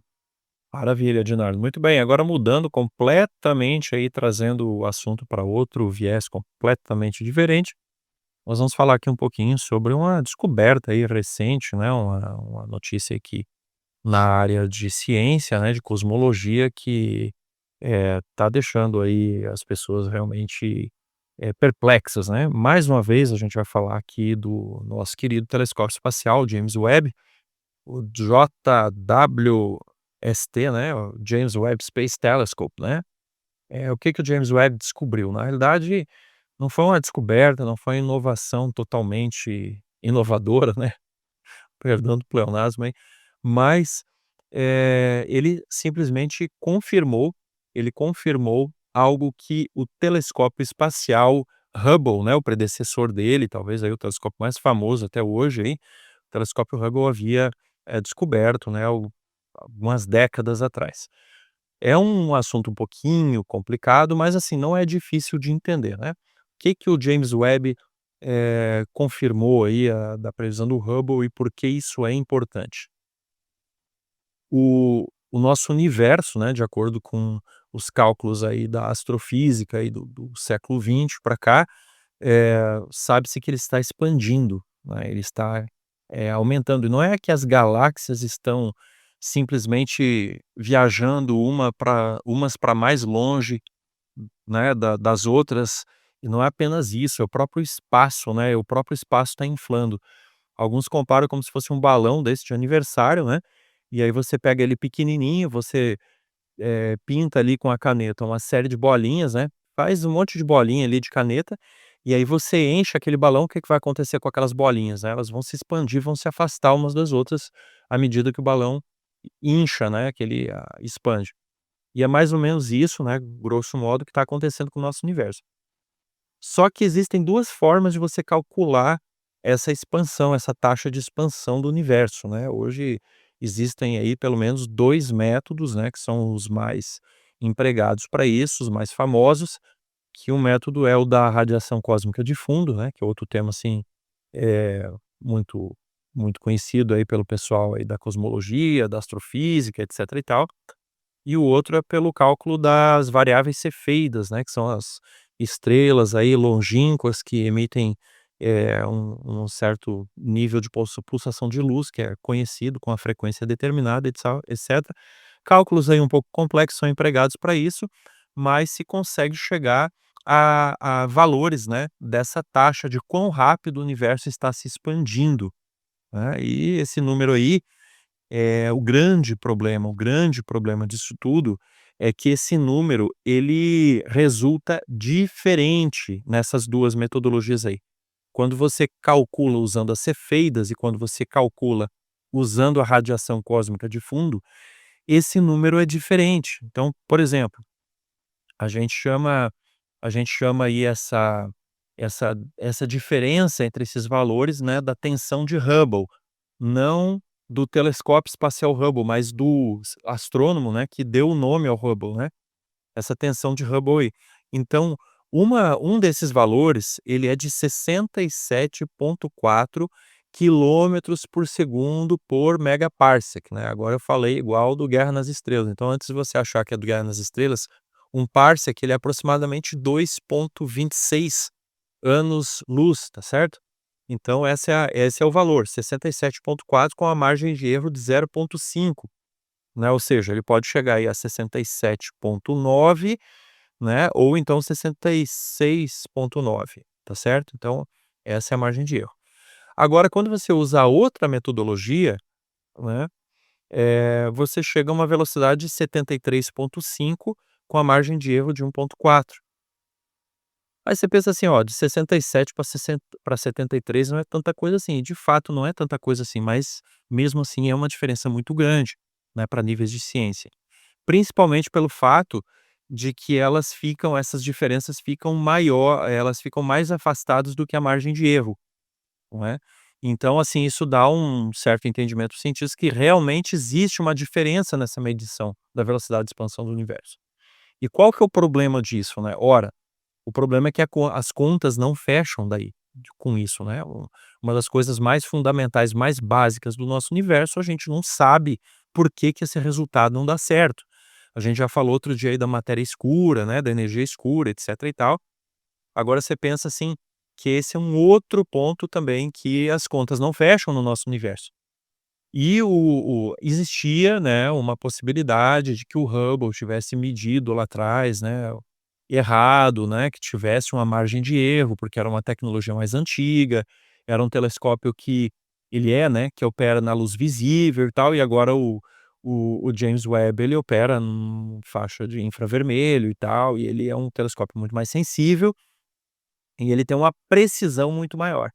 Maravilha, Ednardo. Muito bem, agora mudando completamente aí, trazendo o assunto para outro viés completamente diferente, nós vamos falar aqui um pouquinho sobre uma descoberta aí recente, né, uma notícia aqui na área de ciência, né, de cosmologia que, tá deixando aí as pessoas realmente, perplexas, né. Mais uma vez a gente vai falar aqui do nosso querido telescópio espacial James Webb, o JWST, né, o James Webb Space Telescope, né. O que que o James Webb descobriu? Na realidade, não foi uma descoberta, não foi uma inovação totalmente inovadora, né, perdão do pleonasmo aí, mas, ele simplesmente confirmou algo que o telescópio espacial Hubble, né, o predecessor dele, talvez aí o telescópio mais famoso até hoje aí, o telescópio Hubble havia, descoberto, né, algumas décadas atrás. É um assunto um pouquinho complicado, mas assim, não é difícil de entender, né. O que que o James Webb, confirmou aí da previsão do Hubble e por que isso é importante? O nosso universo, né, de acordo com os cálculos aí da astrofísica aí do século XX para cá, sabe-se que ele está expandindo, né, ele está, aumentando. E não é que as galáxias estão simplesmente viajando umas para mais longe, né, das outras, e não é apenas isso, é o próprio espaço, né, o próprio espaço está inflando. Alguns comparam como se fosse um balão desse de aniversário, né, e aí você pega ele pequenininho, você, pinta ali com a caneta uma série de bolinhas, né, faz um monte de bolinha ali de caneta, e aí você enche aquele balão, o que que vai acontecer com aquelas bolinhas, né, elas vão se expandir, vão se afastar umas das outras, à medida que o balão incha, né, que ele, expande. E é mais ou menos isso, né, grosso modo, que está acontecendo com o nosso universo. Só que existem 2 formas de você calcular essa expansão, essa taxa de expansão do universo, né. Hoje existem aí pelo menos 2 métodos, né, que são os mais empregados para isso, os mais famosos, que um método é o da radiação cósmica de fundo, né, que é outro tema, assim, eh, muito muito conhecido aí pelo pessoal aí da cosmologia, da astrofísica, etc e tal. e o outro é pelo cálculo das variáveis cefeidas, né, que são as estrelas aí longínquas que emitem, um certo nível de pulsação de luz, que é conhecido com a frequência determinada, etc. Cálculos aí um pouco complexos são empregados para isso, mas se consegue chegar a valores, né, dessa taxa de quão rápido o universo está se expandindo, né, e esse número aí é o grande problema disso tudo é que esse número ele resulta diferente nessas 2 metodologias aí. Quando você calcula usando as cefeidas e quando você calcula usando a radiação cósmica de fundo, esse número é diferente. Então, por exemplo, a gente chama a gente chama aí essa diferença entre esses valores, né, da tensão de Hubble, não do telescópio espacial Hubble, mas do astrônomo, né, que deu o nome ao Hubble, né, essa tensão de Hubble aí. Então, um desses valores, ele é de 67,4 quilômetros por segundo por megaparsec, né, agora eu falei igual do Guerra nas Estrelas, então antes de você achar que é do Guerra nas Estrelas, um parsec ele é aproximadamente 2,26 anos-luz, tá certo? Então esse é o valor, 67,4 com a margem de erro de 0,5, né, ou seja, ele pode chegar aí a 67,9, né, ou então 66,9, tá certo? Então, essa é a margem de erro. Agora quando você usa a outra metodologia, né, você chega a uma velocidade de 73,5 com a margem de erro de 1,4. Aí você pensa assim, ó, de 67 para 73 não é tanta coisa assim, e de fato não é tanta coisa assim, mas mesmo assim é uma diferença muito grande, né, para níveis de ciência. Principalmente pelo fato de que essas diferenças elas ficam mais afastadas do que a margem de erro, não é? Então, assim, isso dá um certo entendimento para os cientistas que realmente existe uma diferença nessa medição da velocidade de expansão do universo. E qual que é o problema disso, né? Ora, o problema é que as contas não fecham daí, com isso, né. Uma das coisas mais fundamentais, mais básicas do nosso universo, a gente não sabe por que que esse resultado não dá certo. A gente já falou outro dia aí da matéria escura, né, da energia escura, etc e tal. Agora você pensa assim, que esse é um outro ponto também que as contas não fecham no nosso universo. E existia, né, uma possibilidade de que o Hubble tivesse medido lá atrás, né, errado, né, que tivesse uma margem de erro, porque era uma tecnologia mais antiga, era um telescópio que ele né, que opera na luz visível e tal, e agora o James Webb ele opera em faixa de infravermelho e tal, e ele é um telescópio muito mais sensível, e ele tem uma precisão muito maior.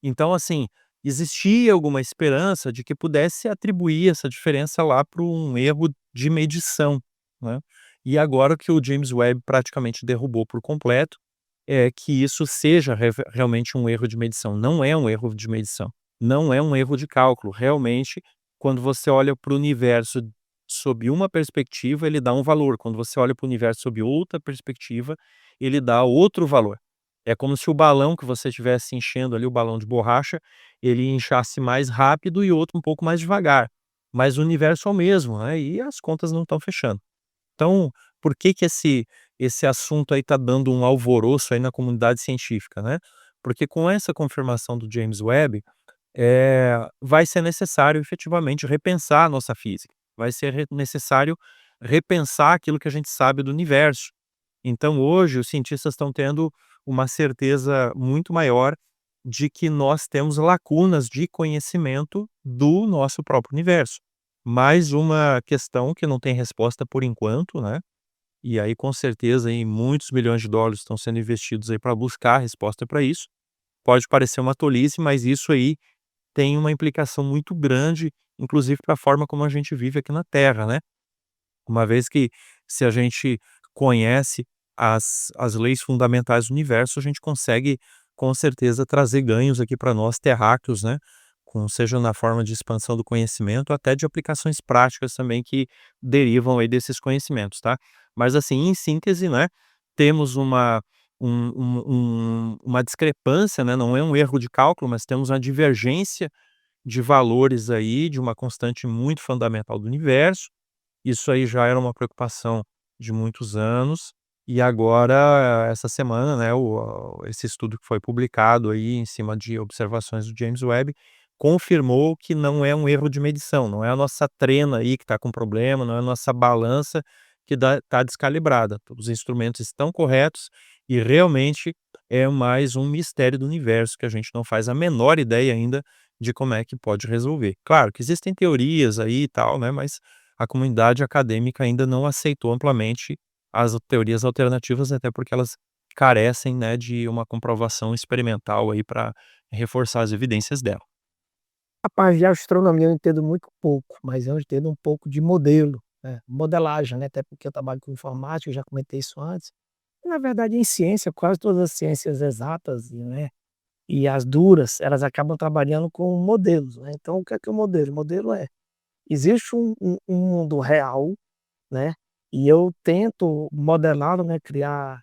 Então, assim, existia alguma esperança de que pudesse atribuir essa diferença lá para um erro de medição, né. E agora que o James Webb praticamente derrubou por completo, é que isso seja realmente um erro de medição. Não é um erro de medição, não é um erro de cálculo. Realmente, quando você olha para o universo sob uma perspectiva, ele dá um valor. Quando você olha para o universo sob outra perspectiva, ele dá outro valor. É como se o balão que você estivesse enchendo ali, o balão de borracha, ele inchasse mais rápido e outro um pouco mais devagar. Mas o universo é o mesmo, né, e as contas não estão fechando. Então, por que que esse assunto aí está dando um alvoroço aí na comunidade científica, né? Porque com essa confirmação do James Webb, vai ser necessário efetivamente repensar a nossa física. Vai ser necessário repensar aquilo que a gente sabe do universo. Então hoje os cientistas estão tendo uma certeza muito maior de que nós temos lacunas de conhecimento do nosso próprio universo. Mais uma questão que não tem resposta por enquanto, né, e aí com certeza aí muitos milhões de dólares estão sendo investidos aí para buscar a resposta para isso. Pode parecer uma tolice, mas isso aí tem uma implicação muito grande, inclusive para a forma como a gente vive aqui na Terra, né. Uma vez que se a gente conhece as leis fundamentais do universo, a gente consegue, com certeza, trazer ganhos aqui para nós terráqueos, né, seja na forma de expansão do conhecimento, até de aplicações práticas também que derivam aí desses conhecimentos, tá. Mas assim, em síntese, né, temos uma discrepância, né, não é um erro de cálculo, mas temos uma divergência de valores aí, de uma constante muito fundamental do universo, Isso aí já era uma preocupação de muitos anos, e agora, essa semana, né, esse estudo que foi publicado aí em cima de observações do James Webb, confirmou que não é um erro de medição, não é a nossa trena aí que está com problema, não é a nossa balança que está descalibrada. Os instrumentos estão corretos e realmente é mais um mistério do universo que a gente não faz a menor ideia ainda de como é que pode resolver. Claro que existem teorias aí e tal, né, mas a comunidade acadêmica ainda não aceitou amplamente as teorias alternativas, até porque elas carecem, né, de uma comprovação experimental aí para reforçar as evidências dela. Rapaz, de astronomia eu entendo muito pouco, mas eu entendo um pouco de modelo, né, modelagem, né, até porque eu trabalho com informática, eu já comentei isso antes. Na verdade, em ciência, quase todas as ciências exatas, né, e as duras, elas acabam trabalhando com modelos, né. Então o que é o modelo? O modelo é, existe um mundo real, né, e eu tento modelá-lo, né, criar,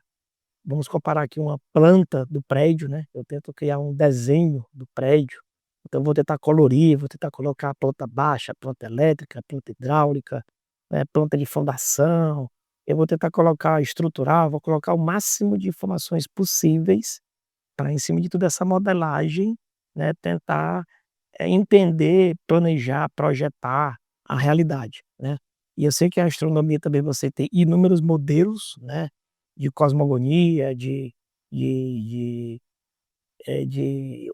vamos comparar aqui uma planta do prédio, né, eu tento criar um desenho do prédio, então eu vou tentar colorir, vou tentar colocar a planta baixa, a planta elétrica, a planta hidráulica, né, planta de fundação, eu vou tentar colocar estrutural, vou colocar o máximo de informações possíveis para, em cima de toda essa modelagem, né, tentar, entender, planejar, projetar a realidade, né. E eu sei que a astronomia também você tem inúmeros modelos, né, de cosmogonia, de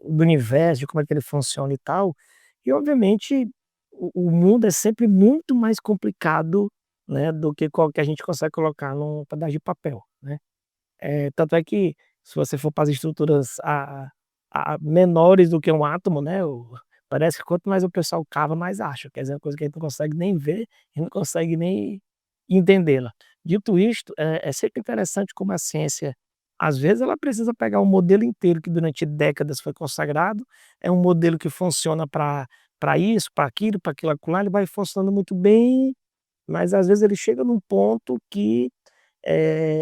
do universo, de como é que ele funciona e tal, e obviamente o mundo é sempre muito mais complicado, né, do que qual que a gente consegue colocar num pedaço de papel, né. Tanto é que, se você for para as estruturas menores do que um átomo, né, parece que quanto mais o pessoal cava, mais acha, quer dizer, uma coisa que a gente não consegue nem ver e não consegue nem entendê-la. Dito isto, é sempre interessante como a ciência, às vezes, ela precisa pegar um modelo inteiro que durante décadas foi consagrado, é um modelo que funciona para isso, para aquilo, acolá, ele vai funcionando muito bem, mas às vezes ele chega num ponto que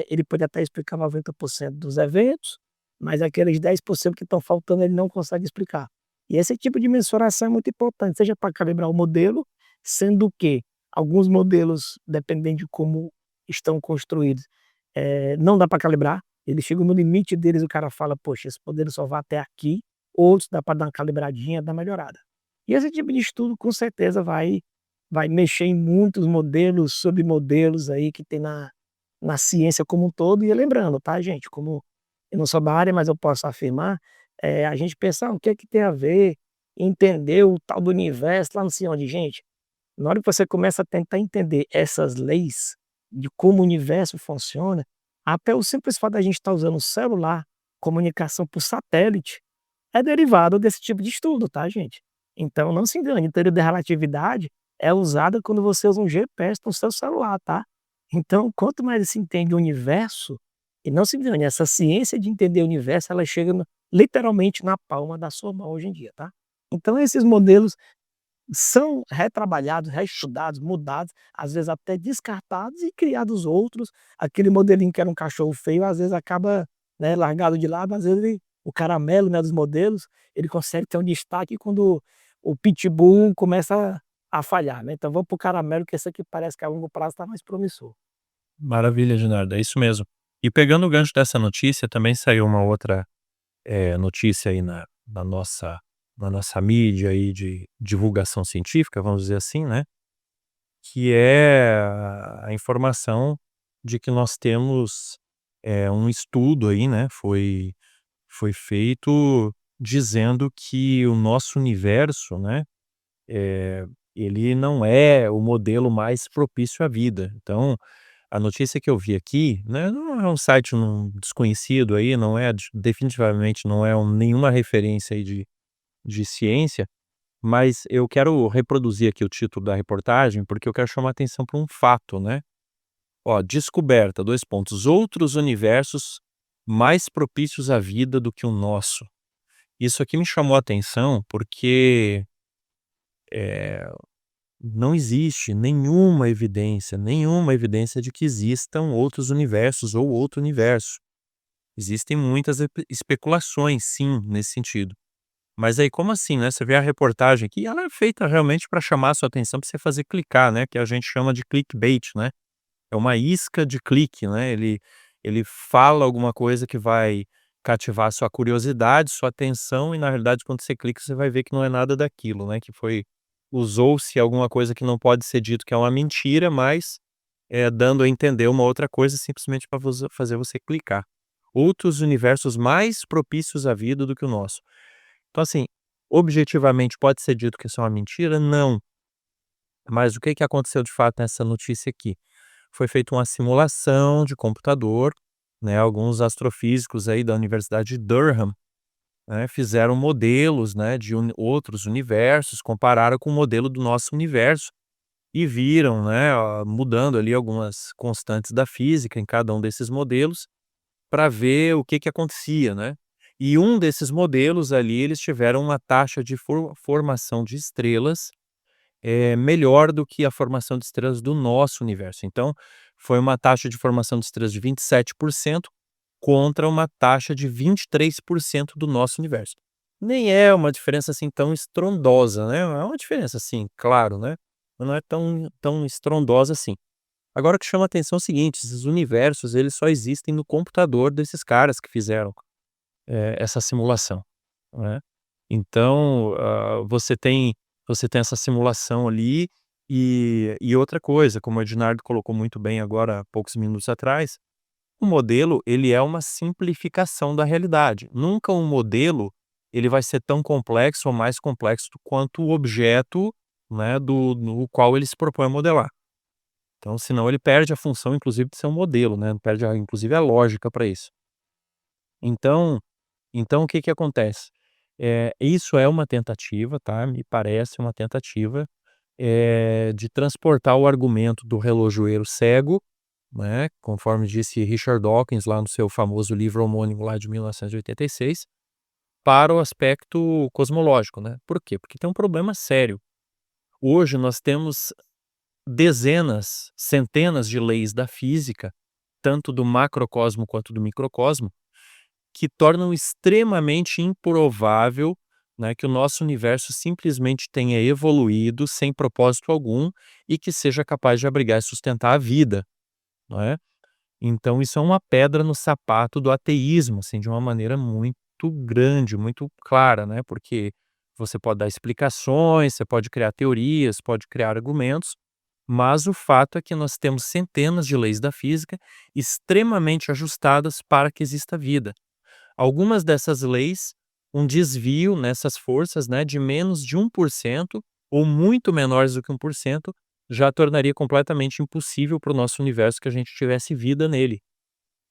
ele pode até explicar 90% dos eventos, mas aqueles 10% que estão faltando ele não consegue explicar. E esse tipo de mensuração é muito importante, seja para calibrar o modelo, sendo que alguns modelos, dependendo de como estão construídos, não dá para calibrar, eles chegam no limite deles, o cara fala: "Poxa, esse modelo só vai até aqui", outros dá para dar uma calibradinha, dar uma melhorada. E esse tipo de estudo com certeza vai mexer em muitos modelos, submodelos aí que tem na ciência como um todo, e lembrando, tá, gente, como eu não sou da área, mas eu posso afirmar, a gente pensar: "O que é que tem a ver entender o tal do universo lá não sei onde", gente, na hora que você começa a tentar entender essas leis de como o universo funciona, até o simples fato da gente estar usando o celular, comunicação por satélite, é derivado desse tipo de estudo, tá, gente. Então não se engane, a teoria da relatividade é usada quando você usa um GPS no seu celular, tá. Então quanto mais se entende o universo, e não se engane, essa ciência de entender o universo, ela chega literalmente na palma da sua mão hoje em dia, tá. Então esses modelos são retrabalhados, reestudados, mudados, às vezes até descartados e criados outros. Aquele modelinho que era um cachorro feio, às vezes acaba, né, largado de lado, às vezes o caramelo, né, dos modelos, ele consegue ter um destaque quando o pitbull começa a falhar, né. Então vamos para o caramelo, que esse aqui parece que a longo prazo está mais promissor. Maravilha, Leonardo, é isso mesmo. E pegando o gancho dessa notícia, também saiu uma outra, notícia aí na nossa mídia aí de divulgação científica, vamos dizer assim, né, que é a informação de que nós temos, um estudo aí, né, foi feito dizendo que o nosso universo, né, eh, ele não é o modelo mais propício à vida. Então, a notícia que eu vi aqui, né, não é um site desconhecido aí, não é definitivamente não é nenhuma referência aí de ciência, mas eu quero reproduzir aqui o título da reportagem, porque eu quero chamar a atenção para um fato, né. Ó, descoberta, 2 pontos, outros universos mais propícios à vida do que o nosso. Isso aqui me chamou a atenção porque, eh, não existe nenhuma evidência de que existam outros universos ou outro universo. Existem muitas especulações, sim, nesse sentido. Mas aí como assim, né? Você vê a reportagem aqui, ela é feita realmente para chamar a sua atenção, para você fazer clicar, né? Que a gente chama de clickbait, né? É uma isca de clique, né? Ele fala alguma coisa que vai cativar sua curiosidade, sua atenção, e na realidade quando você clica você vai ver que não é nada daquilo, né? Que foi usou-se alguma coisa que não pode ser dito que é uma mentira, mas dando a entender uma outra coisa simplesmente para fazer você clicar. Outros universos mais propícios à vida do que o nosso. Então, assim, objetivamente pode ser dito que isso é uma mentira? Não. Mas o que que aconteceu de fato nessa notícia aqui? Foi feita uma simulação de computador, né? Alguns astrofísicos aí da Universidade de Durham, né, fizeram modelos, né, de outros universos, compararam com o modelo do nosso universo e viram, né, mudando ali algumas constantes da física em cada um desses modelos para ver o que que acontecia, né? E um desses modelos ali, eles tiveram uma taxa de formação de estrelas melhor do que a formação de estrelas do nosso universo. Então, foi uma taxa de formação de estrelas de 27% contra uma taxa de 23% do nosso universo. Nem é uma diferença assim tão estrondosa, né? É uma diferença assim, claro, né? Mas não é tão estrondosa assim. Agora o que chama a atenção é o seguinte: esses universos eles só existem no computador desses caras que fizeram essa simulação, né? Então, você tem essa simulação ali, e outra coisa, como o Ednardo colocou muito bem agora há poucos minutos atrás, o modelo ele é uma simplificação da realidade. Nunca um modelo ele vai ser tão complexo ou mais complexo quanto o objeto, né, no qual ele se propõe a modelar. Então, senão ele perde a função, inclusive, de ser um modelo, né? Perde, inclusive, a lógica para isso. Então, o que que acontece? Isso é uma tentativa, tá? Me parece uma tentativa de transportar o argumento do relojoeiro cego, né? Conforme disse Richard Dawkins lá no seu famoso livro homônimo lá de 1986, para o aspecto cosmológico, né? Por quê? Porque tem um problema sério. Hoje nós temos dezenas, centenas de leis da física, tanto do macrocosmo quanto do microcosmo, que tornam extremamente improvável, né, que o nosso universo simplesmente tenha evoluído sem propósito algum e que seja capaz de abrigar e sustentar a vida, não é? Então isso é uma pedra no sapato do ateísmo, assim, de uma maneira muito grande, muito clara, né? Porque você pode dar explicações, você pode criar teorias, pode criar argumentos, mas o fato é que nós temos centenas de leis da física extremamente ajustadas para que exista vida. Algumas dessas leis, um desvio nessas forças, né, de menos de 1% ou muito menores do que 1%, já tornaria completamente impossível para o nosso universo que a gente tivesse vida nele.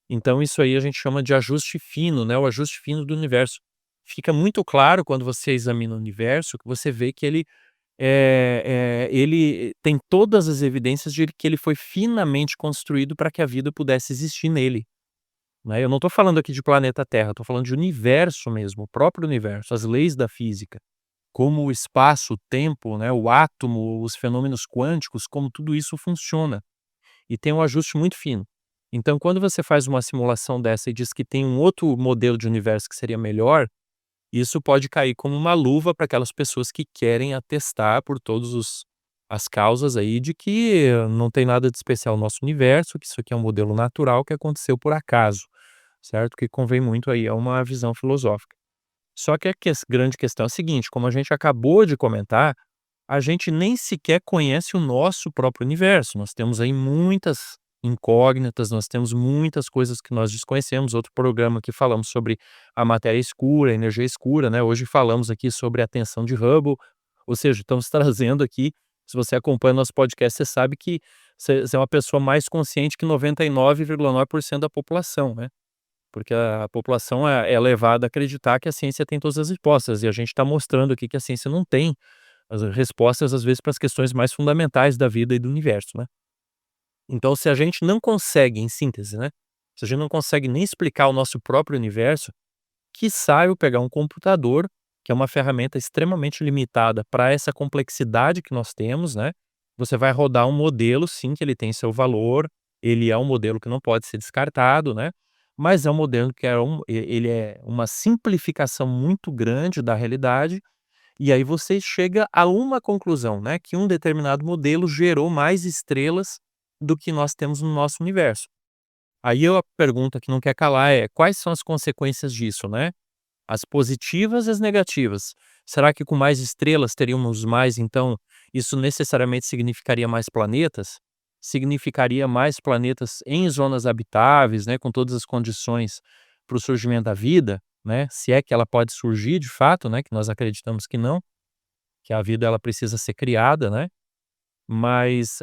Então isso aí a gente chama de ajuste fino, né, o ajuste fino do universo. Fica muito claro quando você examina o universo, que você vê que ele tem todas as evidências de que ele foi finamente construído para que a vida pudesse existir nele, né? Eu não estou falando aqui de planeta Terra, estou falando de universo mesmo, o próprio universo, as leis da física, como o espaço, o tempo, né, o átomo, os fenômenos quânticos, como tudo isso funciona. E tem um ajuste muito fino. Então, quando você faz uma simulação dessa e diz que tem um outro modelo de universo que seria melhor, isso pode cair como uma luva para aquelas pessoas que querem atestar por todos as causas aí de que não tem nada de especial no nosso universo, que isso aqui é um modelo natural que aconteceu por acaso, certo? Que convém muito aí a uma visão filosófica. Só que a grande questão é a seguinte: como a gente acabou de comentar, a gente nem sequer conhece o nosso próprio universo. Nós temos aí muitas incógnitas, nós temos muitas coisas que nós desconhecemos. Outro programa que falamos sobre a matéria escura, a energia escura, né? Hoje falamos aqui sobre a tensão de Hubble, ou seja, estamos trazendo aqui, se você acompanha nosso podcast, você sabe que você é uma pessoa mais consciente que 99,9% da população, né? Porque a população é levada a acreditar que a ciência tem todas as respostas, e a gente está mostrando aqui que a ciência não tem as respostas, às vezes, para as questões mais fundamentais da vida e do universo, né. Então, se a gente não consegue, em síntese, né, se a gente não consegue nem explicar o nosso próprio universo, quiçá eu pegar um computador, que é uma ferramenta extremamente limitada para essa complexidade que nós temos, né, você vai rodar um modelo, sim, que ele tem seu valor, ele é um modelo que não pode ser descartado, né, mas é um modelo que ele é uma simplificação muito grande da realidade, e aí você chega a uma conclusão, né, que um determinado modelo gerou mais estrelas do que nós temos no nosso universo. Aí a pergunta que não quer calar é: quais são as consequências disso, né? As positivas e as negativas. Será que com mais estrelas teríamos mais, então isso necessariamente significaria mais planetas? Significaria mais planetas em zonas habitáveis, né, com todas as condições para o surgimento da vida, né, se é que ela pode surgir de fato, né, que nós acreditamos que não, que a vida ela precisa ser criada, né, mas,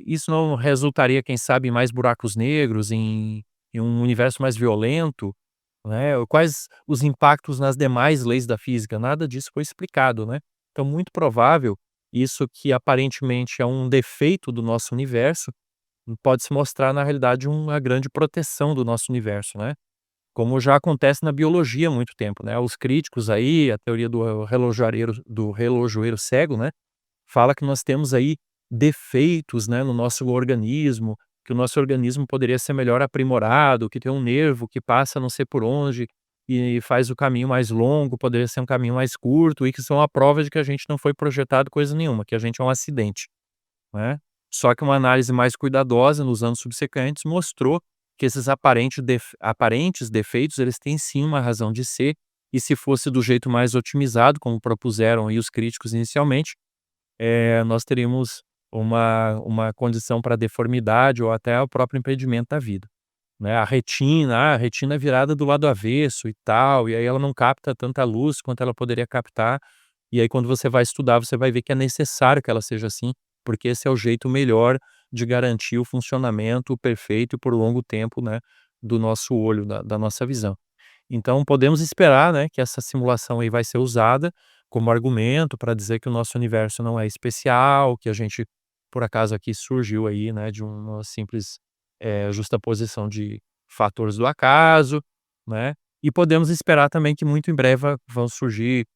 isso não resultaria, quem sabe, em mais buracos negros, em um universo mais violento, né, quais os impactos nas demais leis da física? Nada disso foi explicado, né. Então muito provável, isso que aparentemente é um defeito do nosso universo, pode se mostrar na realidade uma grande proteção do nosso universo, né. Como já acontece na biologia há muito tempo, né, os críticos aí, a teoria do relojoeiro cego, né, fala que nós temos aí defeitos, né, no nosso organismo, que o nosso organismo poderia ser melhor aprimorado, que tem um nervo que passa não sei por onde e faz o caminho mais longo, poderia ser um caminho mais curto, e que são a prova de que a gente não foi projetado coisa nenhuma, que a gente é um acidente, né. Só que uma análise mais cuidadosa nos anos subsequentes mostrou que esses aparentes defeitos, eles têm sim uma razão de ser, e se fosse do jeito mais otimizado, como propuseram aí os críticos inicialmente, nós teríamos uma condição para deformidade ou até o próprio impedimento da vida, né. A retina é virada do lado avesso e tal, e aí ela não capta tanta luz quanto ela poderia captar, e aí quando você vai estudar, você vai ver que é necessário que ela seja assim, porque esse é o jeito melhor de garantir o funcionamento perfeito e por longo tempo, né, do nosso olho, da nossa visão. Então podemos esperar, né, que essa simulação aí vai ser usada como argumento para dizer que o nosso universo não é especial, que a gente, por acaso, aqui surgiu aí, né, de uma simples, justaposição de fatores do acaso, né. E podemos esperar também que muito em breve vão surgir,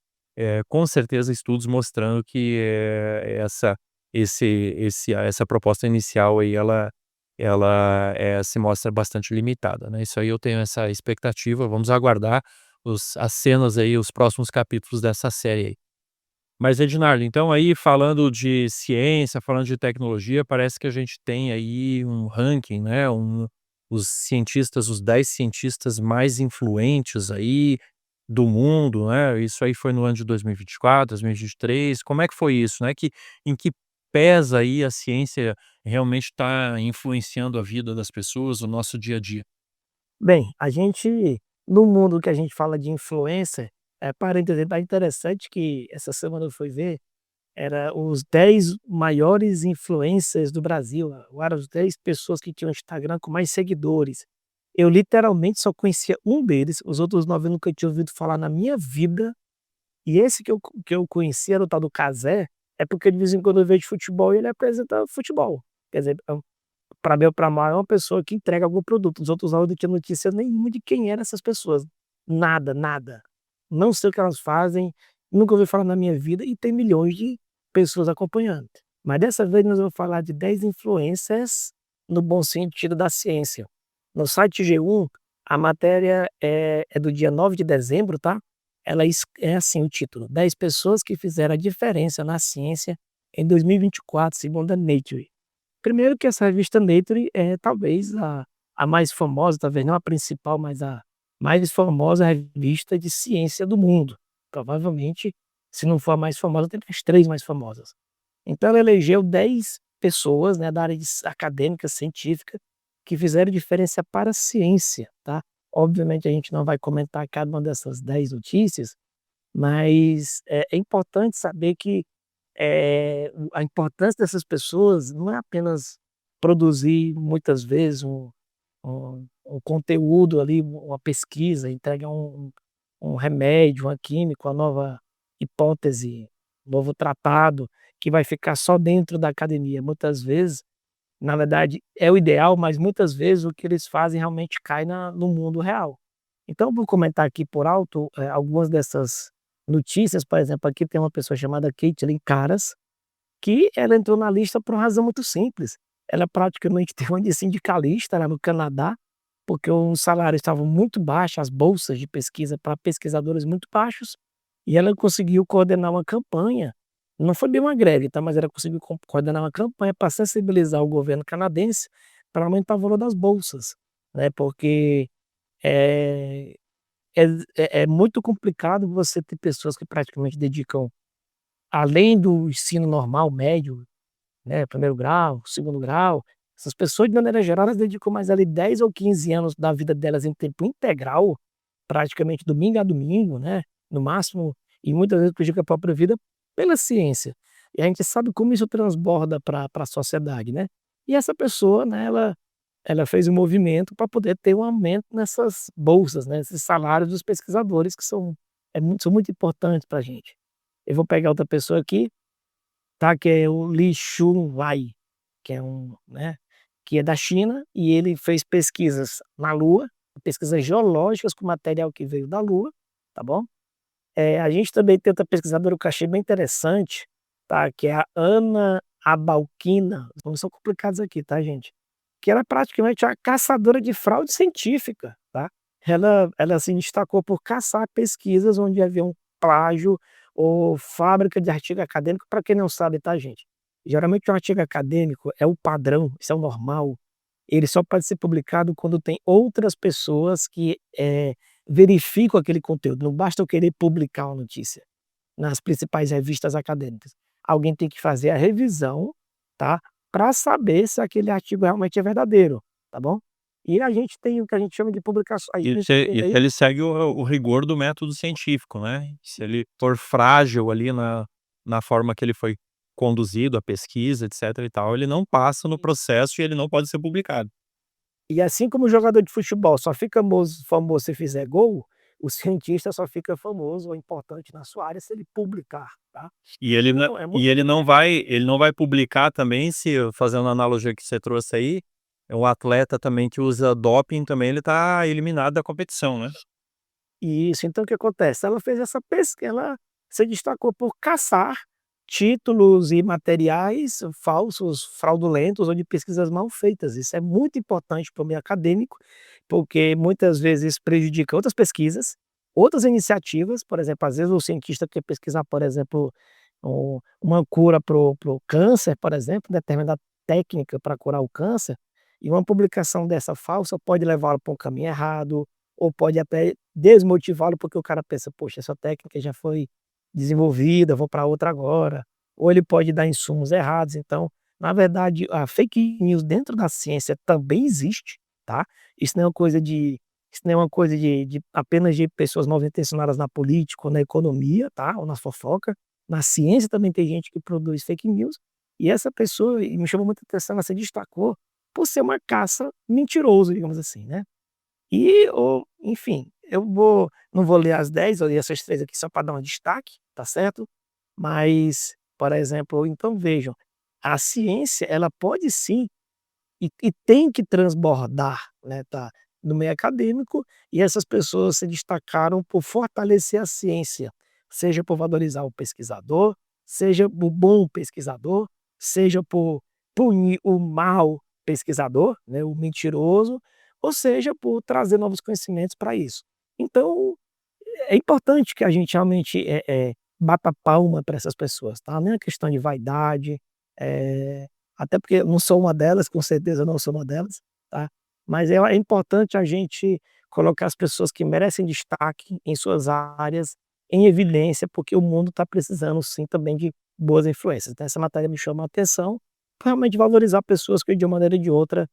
com certeza, estudos mostrando que, essa proposta inicial aí ela, se mostra bastante limitada, né. Isso aí eu tenho essa expectativa, vamos aguardar as cenas aí, os próximos capítulos dessa série aí. Mas Ednardo, então aí falando de ciência, falando de tecnologia, parece que a gente tem aí um ranking, né, os 10 cientistas mais influentes aí do mundo, né, isso aí foi no ano de 2024, 2023, como é que foi isso, né, em que pesa aí a ciência realmente está influenciando a vida das pessoas, o nosso dia a dia? Bem, a gente no mundo que a gente fala de influencer, parêntese, tá interessante que essa semana eu fui ver, era os 10 maiores influencers do Brasil, eram as 10 pessoas que tinham Instagram com mais seguidores. Eu literalmente só conhecia um deles, os outros 9 eu nunca tinha ouvido falar na minha vida, e esse que eu conhecia era o tal do Cazé, é porque de vez em quando eu vejo futebol e ele apresenta futebol. Quer dizer, para bem ou para mal, é uma pessoa que entrega algum produto. Os outros áudios não tinha notícia nenhuma de quem eram essas pessoas. Nada, nada. Não sei o que elas fazem, nunca ouvi falar na minha vida e tem milhões de pessoas acompanhando. Mas dessa vez nós vamos falar de 10 influencers no bom sentido da ciência. No site G1, a matéria é do dia 9 de dezembro, tá? É assim o título: 10 pessoas que fizeram a diferença na ciência em 2024, segundo a Nature. Primeiro que essa revista Nature é talvez a mais famosa, talvez não a principal, mas a mais famosa revista de ciência do mundo. Provavelmente, se não for a mais famosa, tem as 3 mais famosas. Então ela elegeu 10 pessoas, né, da área acadêmica, científica, que fizeram diferença para a ciência, tá. Obviamente a gente não vai comentar cada uma dessas 10 notícias, mas é importante saber que a importância dessas pessoas não é apenas produzir muitas vezes um conteúdo ali, uma pesquisa, entregar um remédio, uma química, uma nova hipótese, um novo tratado que vai ficar só dentro da academia. Muitas vezes, na verdade, é o ideal, mas muitas vezes o que eles fazem realmente cai no mundo real. Então, vou comentar aqui por alto, algumas dessas notícias. Por exemplo, aqui tem uma pessoa chamada Caitlin Caras, que ela entrou na lista por uma razão muito simples. Ela praticamente tem uma de sindicalista lá no Canadá, porque os salários estavam muito baixos, as bolsas de pesquisa para pesquisadores muito baixos, e ela conseguiu coordenar uma campanha, não foi bem uma greve, tá, mas ela conseguiu coordenar uma campanha para sensibilizar o governo canadense para aumentar o valor das bolsas, né, porque, eh, é muito complicado você ter pessoas que praticamente dedicam, além do ensino normal, médio, né, primeiro grau, segundo grau, essas pessoas de maneira geral elas dedicam mais ali 10 ou 15 anos da vida delas em tempo integral, praticamente domingo a domingo, né, no máximo, e muitas vezes prejudica a própria vida pela ciência. E a gente sabe como isso transborda para a sociedade, né. E essa pessoa, né, ela fez um movimento para poder ter um aumento nessas bolsas, né, esses salários dos pesquisadores que são muito importantes para a gente. Eu vou pegar outra pessoa aqui, tá, que é o Li Xunlai, que é né, que é da China e ele fez pesquisas na Lua, pesquisas geológicas com material que veio da Lua, tá bom. A gente também tem outra pesquisadora que eu achei bem interessante, tá, que é a Ana Abalkina, os nomes são complicados aqui, tá, gente, que ela é praticamente uma caçadora de fraude científica, tá. Ela se destacou por caçar pesquisas onde havia um plágio ou fábrica de artigo acadêmico. Para quem não sabe, tá, gente, geralmente um artigo acadêmico é o padrão, isso é o normal, ele só pode ser publicado quando tem outras pessoas que, verificam aquele conteúdo, não basta eu querer publicar uma notícia nas principais revistas acadêmicas. Alguém tem que fazer a revisão, tá, para saber se aquele artigo realmente é verdadeiro, tá bom. E a gente tem o que a gente chama de publicações, a E gente se tem e aí ele segue o rigor do método científico, né. Se ele for frágil ali na forma que ele foi conduzido, a pesquisa, etcétera e tal, ele não passa no processo e ele não pode ser publicado. e assim como o jogador de futebol só fica famoso se fizer gol, o cientista só fica famoso ou importante na sua área se ele publicar, tá. E ele nã Então é e muito ele não vai publicar também se fazendo a analogia que você trouxe aí, é um atleta também que usa doping também ele tá eliminado da competição, né. Isso, então o que acontece? Ela fez essa pesquisa, ela se destacou por caçar títulos e materiais falsos, fraudulentos ou de pesquisas mal feitas. Isso é muito importante para o meio acadêmico, porque muitas vezes prejudica outras pesquisas, outras iniciativas. Por exemplo, às vezes o cientista quer pesquisar, por exemplo, uma cura para o câncer, por exemplo, determinada técnica para curar o câncer, e uma publicação dessa falsa pode levá-lo para um caminho errado, ou pode até desmotivá-lo, porque o cara pensa: "Poxa, essa técnica já foi desenvolvida, vou para outra agora", ou ele pode dar insumos errados. Então, na verdade, a fake news dentro da ciência também existe, tá. Isso não é uma coisa de isso não é uma coisa de apenas de pessoas mal intencionadas na política ou na economia, tá, ou na fofoca. Na ciência também tem gente que produz fake news, e essa pessoa, e me chamou muita atenção, ela se destacou por ser uma caça mentiroso, digamos assim, né. E o enfim, eu não vou ler as 10, eu li essas 3 aqui só para dar um destaque, tá certo? Mas, por exemplo, então vejam, a ciência ela pode sim e tem que transbordar, né, tá, no meio acadêmico, e essas pessoas se destacaram por fortalecer a ciência, seja por valorizar o pesquisador, seja o bom pesquisador, seja por punir o mau pesquisador, né, o mentiroso, ou seja por trazer novos conhecimentos para isso. Então, é importante que a gente realmente, bata palma para essas pessoas, tá, não é questão de vaidade, eh, até porque eu não sou uma delas, com certeza eu não sou uma delas, tá, mas é importante a gente colocar as pessoas que merecem destaque em suas áreas em evidência, porque o mundo está precisando sim também de boas influências. Então essa matéria me chama a atenção, pra realmente valorizar pessoas que de uma maneira ou de outra,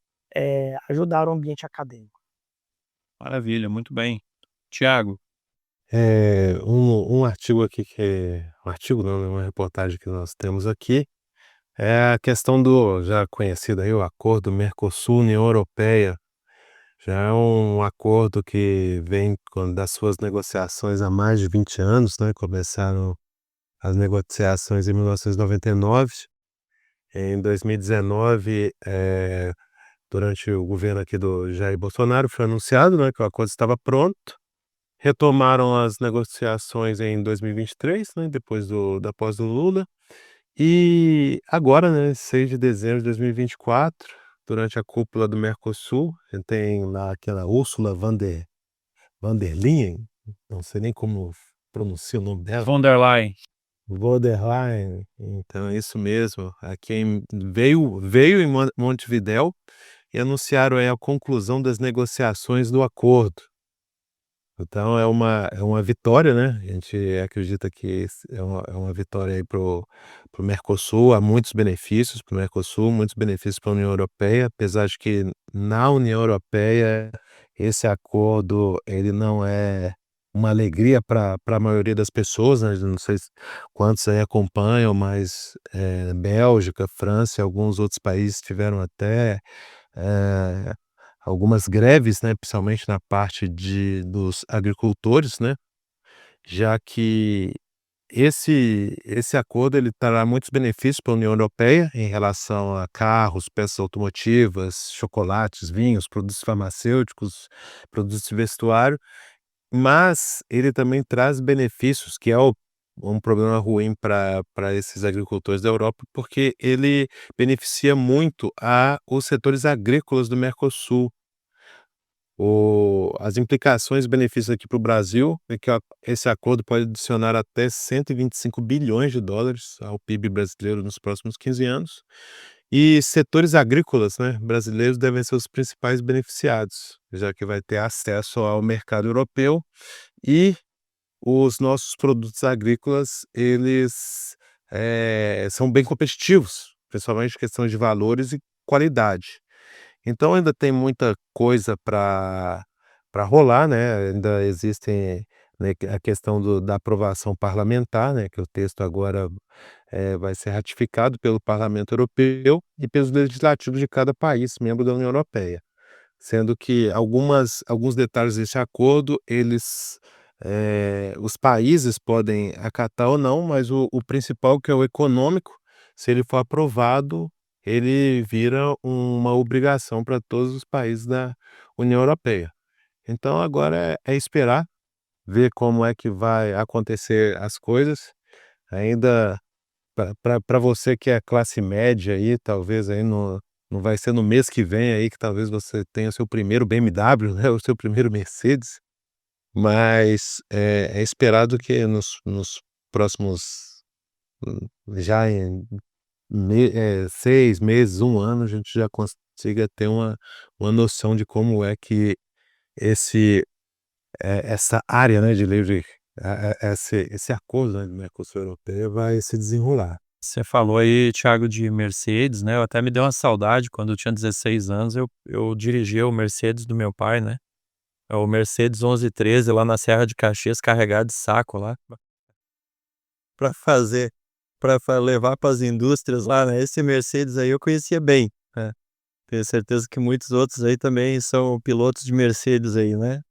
ajudaram o ambiente acadêmico. Maravilha, muito bem. Tiago, Um artigo aqui um artigo não, né, uma reportagem que nós temos aqui, é a questão do já conhecido aí o acordo Mercosul-União Europeia. Já é um acordo que vem das suas negociações há mais de 20 anos, né, começaram as negociações em 1999. Em 2019, durante o governo aqui do Jair Bolsonaro, foi anunciado, né, que o acordo estava pronto. Retomaram as negociações em 2023, né, depois da posse do Lula. E agora, né, 6 de dezembro de 2024, durante a cúpula do Mercosul, tem lá aquela Ursula von der Leyen, não sei nem como pronuncia o nome dela. Von der Leyen. Von der Leyen, então é isso mesmo. Veio em Montevidéu e anunciaram aí a conclusão das negociações do acordo. Então é uma vitória, né, a gente acredita que é uma vitória aí pro Mercosul, há muitos benefícios para o Mercosul, muitos benefícios para a União Europeia, apesar de que na União Europeia esse acordo ele não é uma alegria para a maioria das pessoas, né, não sei quantos aí acompanham, mas, Bélgica, França e alguns outros países tiveram até, eh algumas greves, né, principalmente na parte dos agricultores, né, já que esse acordo ele trará muitos benefícios para a União Europeia em relação a carros, peças automotivas, chocolates, vinhos, produtos farmacêuticos, produtos de vestuário, mas ele também traz benefícios, que é um problema ruim para esses agricultores da Europa, porque ele beneficia muito os setores agrícolas do Mercosul. As implicações e benefícios aqui para o Brasil é que esse acordo pode adicionar até 125 bilhões de dólares ao PIB brasileiro nos próximos 15 anos. E setores agrícolas, né, brasileiros devem ser os principais beneficiados, já que vai ter acesso ao mercado europeu e os nossos produtos agrícolas, eles são bem competitivos, principalmente em questão de valores e qualidade. Então ainda tem muita coisa para rolar, né, ainda existem, né, a questão da aprovação parlamentar, né, que o texto agora, vai ser ratificado pelo Parlamento Europeu e pelos legislativos de cada país membro da União Europeia. Sendo que alguns detalhes desse acordo, os países podem acatar ou não, mas o principal, que é o econômico, se ele for aprovado, ele vira uma obrigação para todos os países da União Europeia. Então agora é esperar, ver como é que vai acontecer as coisas. Ainda para você que é classe média aí, talvez aí não vai ser no mês que vem aí que talvez você tenha o seu primeiro BMW, né, o seu primeiro Mercedes, mas é esperado que nos próximos, já em 6 meses, 1 ano, a gente já consiga ter uma noção de como é que essa área, né, de livre, esse acordo, né, do Mercosul Europeu vai se desenrolar. Você falou aí, Thiago, de Mercedes, né? Eu até me deu uma saudade quando eu tinha 16 anos, eu dirigia o Mercedes do meu pai, né? É o Mercedes 1113 lá na Serra de Caxias, carregado de saco lá, para fazer, para levar para as indústrias lá, né? Esse Mercedes aí eu conhecia bem, né? Tenho certeza que muitos outros aí também são pilotos de Mercedes aí, né?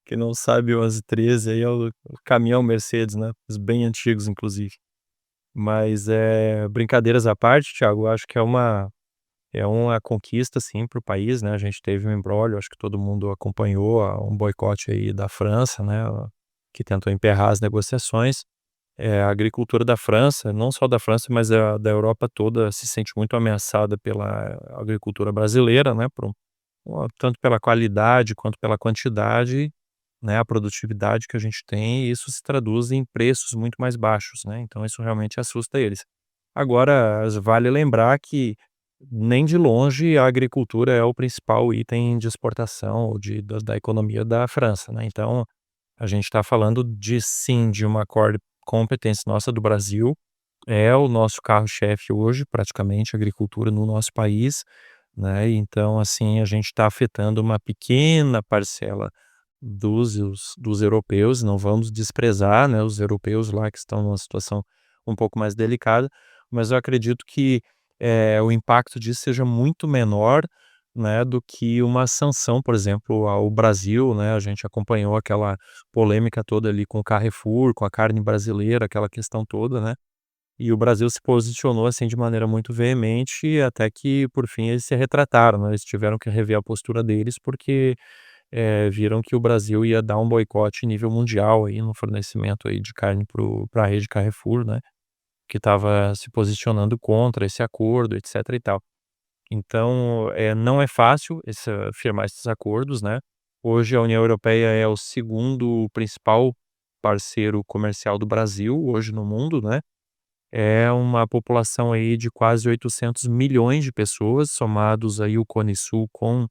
Quem não sabe, o 1113 aí é o caminhão Mercedes, né? Os bem antigos, inclusive. Mas, brincadeiras à parte, Thiago, eu acho que é uma conquista, sim, para o país, né, a gente teve um imbróglio, acho que todo mundo acompanhou um boicote aí da França, né, que tentou emperrar as negociações. A agricultura da França, não só da França, mas da Europa toda, se sente muito ameaçada pela agricultura brasileira, né, tanto pela qualidade quanto pela quantidade, né, a produtividade que a gente tem, e isso se traduz em preços muito mais baixos, né, então isso realmente assusta eles. Agora, vale lembrar que nem de longe a agricultura é o principal item de exportação ou da economia da França, né, então a gente está falando de uma core competence nossa do Brasil, é o nosso carro-chefe hoje, praticamente, a agricultura no nosso país, né, então assim, a gente está afetando uma pequena parcela dos europeus, não vamos desprezar, né, os europeus lá que estão numa situação um pouco mais delicada, mas eu acredito que, o impacto disso seja muito menor, né, do que uma sanção, por exemplo, ao Brasil, né, a gente acompanhou aquela polêmica toda ali com o Carrefour, com a carne brasileira, aquela questão toda, né, e o Brasil se posicionou, assim, de maneira muito veemente, até que por fim eles se retrataram, né, eles tiveram que rever a postura deles, porque viram que o Brasil ia dar um boicote em nível mundial aí no fornecimento aí de carne para a rede Carrefour, né, que estava se posicionando contra esse acordo, etc e tal. Então, não é fácil firmar esses acordos, né. Hoje a União Europeia é o segundo principal parceiro comercial do Brasil, hoje no mundo, né. É uma população aí de quase 800 milhões de pessoas, somados aí o Cone Sul com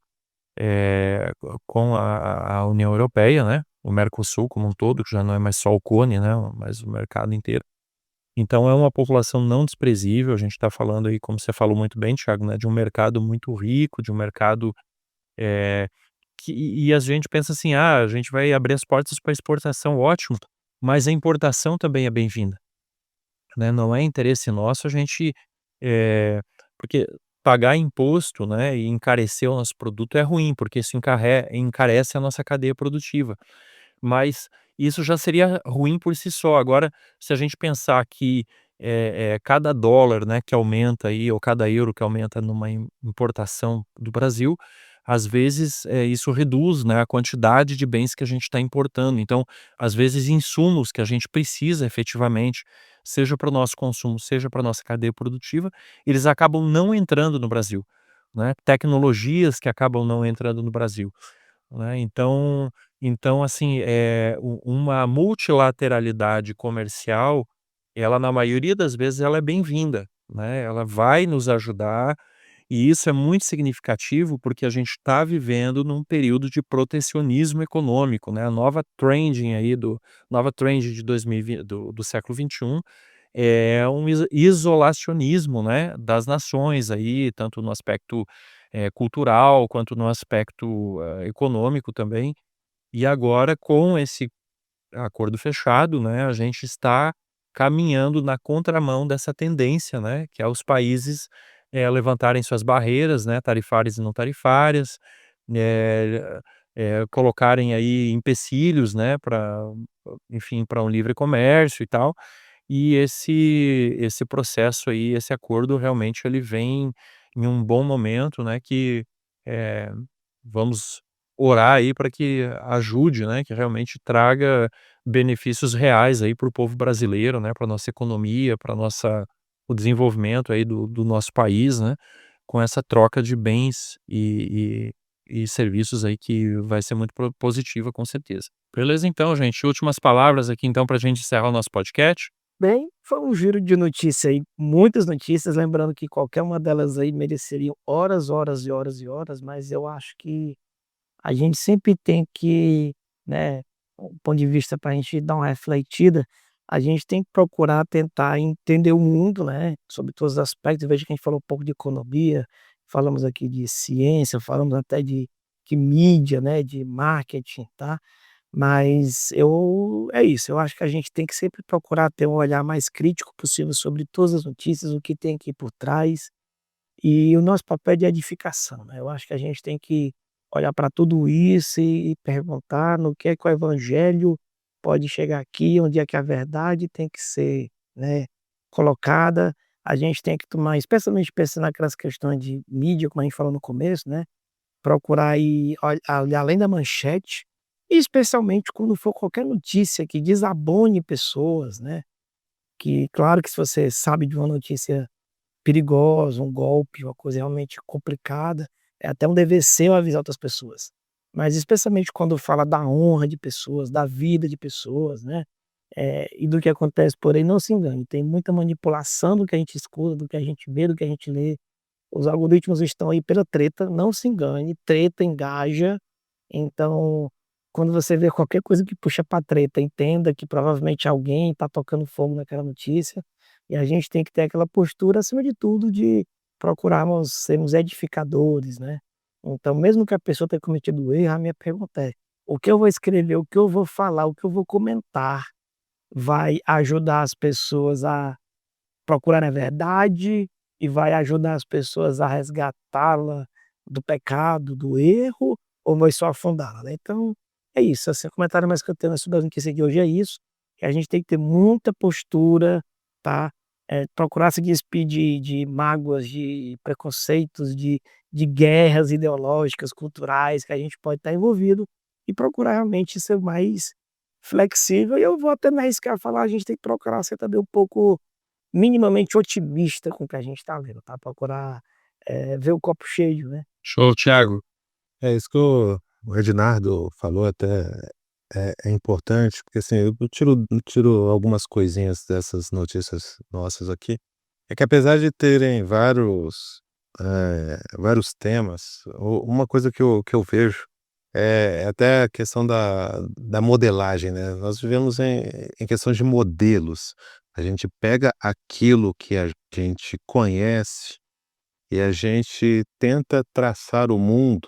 a União Europeia, né, o Mercosul como um todo, que já não é mais só o Cone, né, mas o mercado inteiro. Então é uma população não desprezível, a gente está falando aí, como você falou muito bem, Thiago, né, de um mercado muito rico, de um mercado, eh, e a gente pensa assim: "Ah, a gente vai abrir as portas para exportação, ótimo", mas a importação também é bem-vinda, né, não é interesse nosso a gente, porque pagar imposto, né, e encarecer o nosso produto é ruim, porque isso encarece a nossa cadeia produtiva. Mas isso já seria ruim por si só. Agora, se a gente pensar que, cada dólar, né, que aumenta aí, ou cada euro que aumenta numa importação do Brasil, às vezes, isso reduz, né, a quantidade de bens que a gente está importando. Então, às vezes, insumos que a gente precisa efetivamente, seja para o nosso consumo, seja para a nossa cadeia produtiva, eles acabam não entrando no Brasil, né. Tecnologias que acabam não entrando no Brasil, né. Então, assim, uma multilateralidade comercial, ela na maioria das vezes ela é bem-vinda, né, ela vai nos ajudar, e isso é muito significativo, porque a gente está vivendo num período de protecionismo econômico, né, a nova trend de 2020 do século XXI é um isolacionismo, né, das nações aí, tanto no aspecto, cultural, quanto no aspecto, econômico também. E agora com esse acordo fechado, né, a gente está caminhando na contramão dessa tendência, né, que é os países, levantarem suas barreiras, né, tarifárias e não tarifárias, eh colocarem aí empecilhos, né, para, enfim, para um livre comércio e tal. E esse processo aí, esse acordo realmente ele vem em um bom momento, né, que, eh, vamos orar aí para que ajude, né, que realmente traga benefícios reais aí para o povo brasileiro, né, para nossa economia, para nossa o desenvolvimento aí do nosso país, né, com essa troca de bens e serviços aí que vai ser muito positiva com certeza. Beleza então, gente, últimas palavras aqui então para a gente encerrar o nosso podcast. Bem, foi um giro de notícia aí, muitas notícias, lembrando que qualquer uma delas aí mereceriam horas, horas e horas e horas, mas eu acho que a gente sempre tem que, né, um ponto de vista para a gente dar uma refletida, a gente tem que procurar tentar entender o mundo, né, sobre todos os aspectos. Veja que a gente falou um pouco de economia, falamos aqui de ciência, falamos até de mídia, né, de marketing, tá? Mas é isso, eu acho que a gente tem que sempre procurar ter um olhar mais crítico possível sobre todas as notícias, o que tem aqui por trás, e o nosso papel é de edificação, né. Eu acho que a gente tem que olhar para tudo isso e perguntar no que é que o evangelho pode chegar aqui, onde é que a verdade tem que ser, né, colocada. A gente tem que tomar, especialmente pensando naquelas questões de mídia, como a gente falou no começo, né, procurar ir olhar além da manchete, e especialmente quando for qualquer notícia que desabone pessoas, né, que claro que se você sabe de uma notícia perigosa, um golpe, uma coisa realmente complicada, é até um dever seu avisar outras pessoas. Mas especialmente quando fala da honra de pessoas, da vida de pessoas, né, e do que acontece por aí, não se engane, tem muita manipulação do que a gente escuta, do que a gente vê, do que a gente lê. Os algoritmos estão aí pela treta, não se engane, treta engaja, então quando você vê qualquer coisa que puxa pra treta, entenda que provavelmente alguém está tocando fogo naquela notícia, e a gente tem que ter aquela postura, acima de tudo, de procurarmos sermos edificadores, né. Então mesmo que a pessoa tenha cometido erro, a minha pergunta é: o que eu vou escrever, o que eu vou falar, o que eu vou comentar, vai ajudar as pessoas a procurar a verdade e vai ajudar as pessoas a resgatá-la do pecado, do erro, ou vai só afundá-la, né. Então, é isso, assim, o comentário mais que eu tenho sobre a notícia de hoje é isso, que a gente tem que ter muita postura, tá, procurar se despir de mágoas, de preconceitos, de guerras ideológicas, culturais, que a gente pode estar envolvido, e procurar realmente ser mais flexível. E eu vou até me arriscar a falar, a gente tem que procurar ser também um pouco minimamente otimista com o que a gente está vendo, tá, procurar ver o copo cheio, né. Show, Thiago. É isso que o Ednardo falou até é importante, porque assim, eu tiro algumas coisinhas dessas notícias nossas aqui, é que apesar de terem vários temas, uma coisa que eu vejo é até a questão da modelagem, né. Nós vivemos em questões de modelos. A gente pega aquilo que a gente conhece e a gente tenta traçar o mundo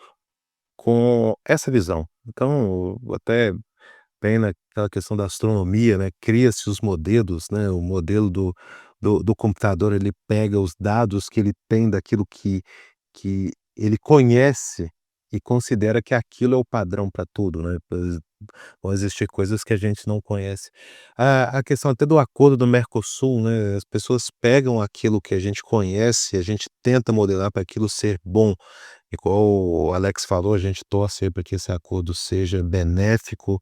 com essa visão. Então, até bem naquela questão da astronomia, né, cria-se os modelos, né, o modelo do computador, ele pega os dados que ele tem daquilo que ele conhece e considera que aquilo é o padrão para tudo, né, vão existir coisas que a gente não conhece. A questão até do acordo do Mercosul, né, as pessoas pegam aquilo que a gente conhece e a gente tenta modelar para aquilo ser bom. Igual o Alex falou, a gente torce para que esse acordo seja benéfico,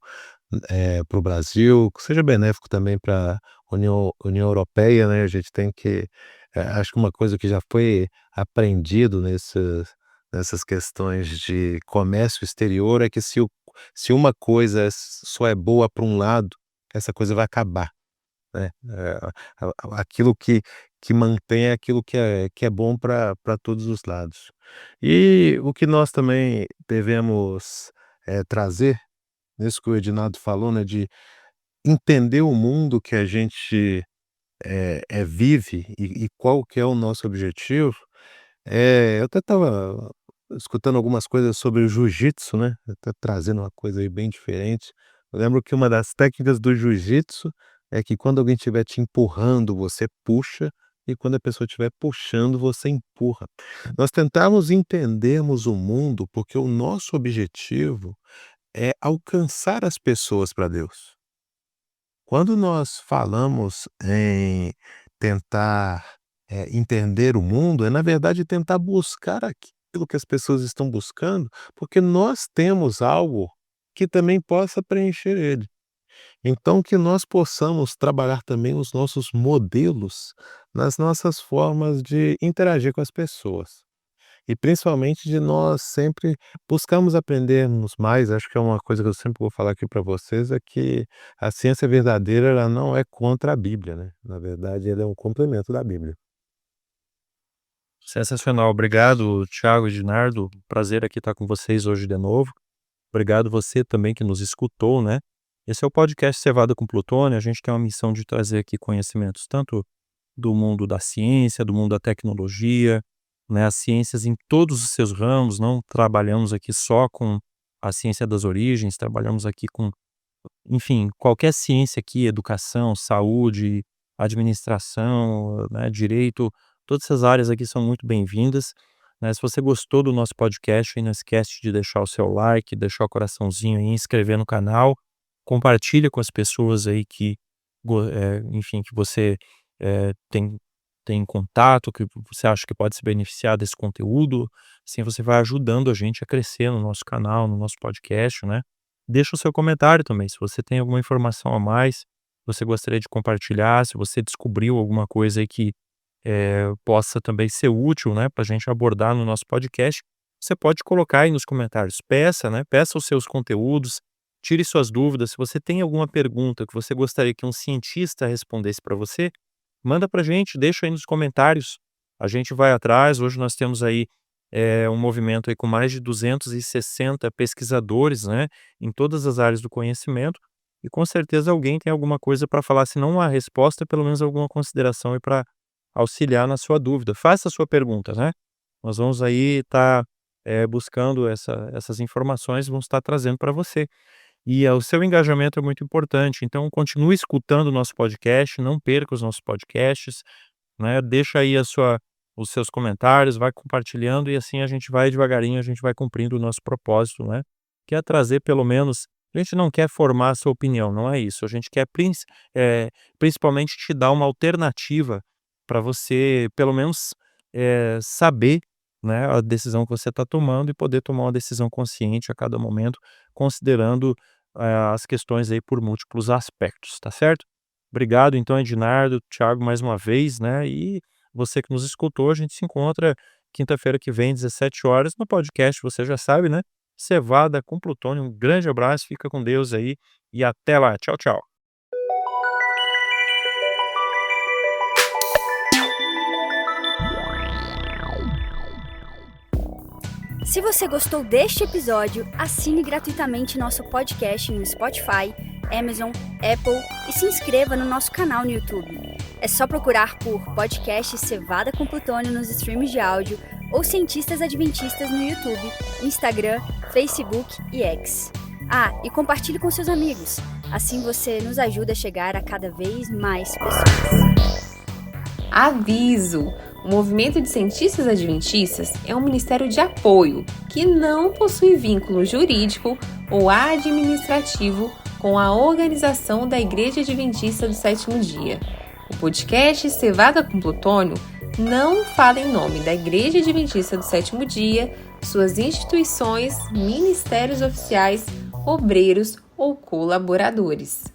para o Brasil, que seja benéfico também pra União Europeia, né, a gente tem que acho que uma coisa que já foi aprendido nessas questões de comércio exterior é que se uma coisa só é boa para um lado, essa coisa vai acabar, né, aquilo que mantém é aquilo que é bom para todos os lados. E o que nós também devemos, trazer, nisso que o Edinardo falou, né, de entender o mundo que a gente, vive e qual que é o nosso objetivo, eu até estava escutando algumas coisas sobre o jiu-jitsu, né, até trazendo uma coisa aí bem diferente. Eu lembro que uma das técnicas do jiu-jitsu é que quando alguém estiver te empurrando, você puxa, e quando a pessoa estiver puxando, você empurra. Nós tentamos entendermos o mundo, porque o nosso objetivo é alcançar as pessoas para Deus. Quando nós falamos em tentar, entender o mundo, é na verdade tentar buscar aquilo que as pessoas estão buscando, porque nós temos algo que também possa preencher ele. Então que nós possamos trabalhar também os nossos modelos nas nossas formas de interagir com as pessoas. E principalmente de nós sempre buscarmos aprendermos mais, acho que é uma coisa que eu sempre vou falar aqui para vocês, é que a ciência verdadeira ela não é contra a Bíblia, né, na verdade ela é um complemento da Bíblia. Sensacional. Obrigado, Thiago e Dinardo. Prazer aqui estar com vocês hoje de novo. Obrigado você também que nos escutou, né? Esse é o podcast Cevada com Plutônio. A gente tem uma missão de trazer aqui conhecimentos tanto do mundo da ciência, do mundo da tecnologia, né? As ciências em todos os seus ramos. Não trabalhamos aqui só com a ciência das origens, trabalhamos aqui com, enfim, qualquer ciência aqui, educação, saúde, administração, né, direito, todas essas áreas aqui são muito bem-vindas, né? Se você gostou do nosso podcast, aí não esquece de deixar o seu like, deixar o coraçãozinho aí, inscrever no canal, compartilha com as pessoas aí que, enfim, que você tem contato, que você acha que pode se beneficiar desse conteúdo, assim você vai ajudando a gente a crescer no nosso canal, no nosso podcast, né? Deixa o seu comentário também, se você tem alguma informação a mais, você gostaria de compartilhar, se você descobriu alguma coisa aí que possa também ser útil, né, para a gente abordar no nosso podcast, você pode colocar aí nos comentários. Peça, né, peça os seus conteúdos, tire suas dúvidas. Se você tem alguma pergunta que você gostaria que um cientista respondesse para você, manda para a gente, deixa aí nos comentários. A gente vai atrás. Hoje nós temos aí um movimento aí com mais de 260 pesquisadores, né, em todas as áreas do conhecimento, e com certeza alguém tem alguma coisa para falar, se não a resposta, pelo menos alguma consideração aí para auxiliar na sua dúvida. Faça a sua pergunta, né. Nós vamos aí estar, buscando essas informações, vamos estar trazendo para você. E o seu engajamento é muito importante, então continue escutando o nosso podcast, não perca os nossos podcasts, né, deixa aí os seus comentários, vai compartilhando e assim a gente vai devagarinho, a gente vai cumprindo o nosso propósito, né, que é trazer pelo menos, a gente não quer formar a sua opinião, não é isso, a gente quer principalmente te dar uma alternativa para você pelo menos, saber, né, a decisão que você está tomando e poder tomar uma decisão consciente a cada momento, considerando, as questões aí por múltiplos aspectos, tá certo? Obrigado então, Ednardo, Thiago, mais uma vez, né, e você que nos escutou, a gente se encontra quinta-feira que vem, 17 horas, no podcast, você já sabe, né? Cevada com Plutônio. Um grande abraço, fica com Deus aí e até lá. Tchau, tchau. Se você gostou deste episódio, assine gratuitamente nosso podcast no Spotify, Amazon, Apple e se inscreva no nosso canal no YouTube. É só procurar por podcast Cevada com Plutônio nos streams de áudio ou Cientistas Adventistas no YouTube, Instagram, Facebook e X. E compartilhe com seus amigos. Assim você nos ajuda a chegar a cada vez mais pessoas. Aviso! O Movimento de Cientistas Adventistas é um ministério de apoio que não possui vínculo jurídico ou administrativo com a organização da Igreja Adventista do Sétimo Dia. O podcast Cevada com Plutônio não fala em nome da Igreja Adventista do Sétimo Dia, suas instituições, ministérios oficiais, obreiros ou colaboradores.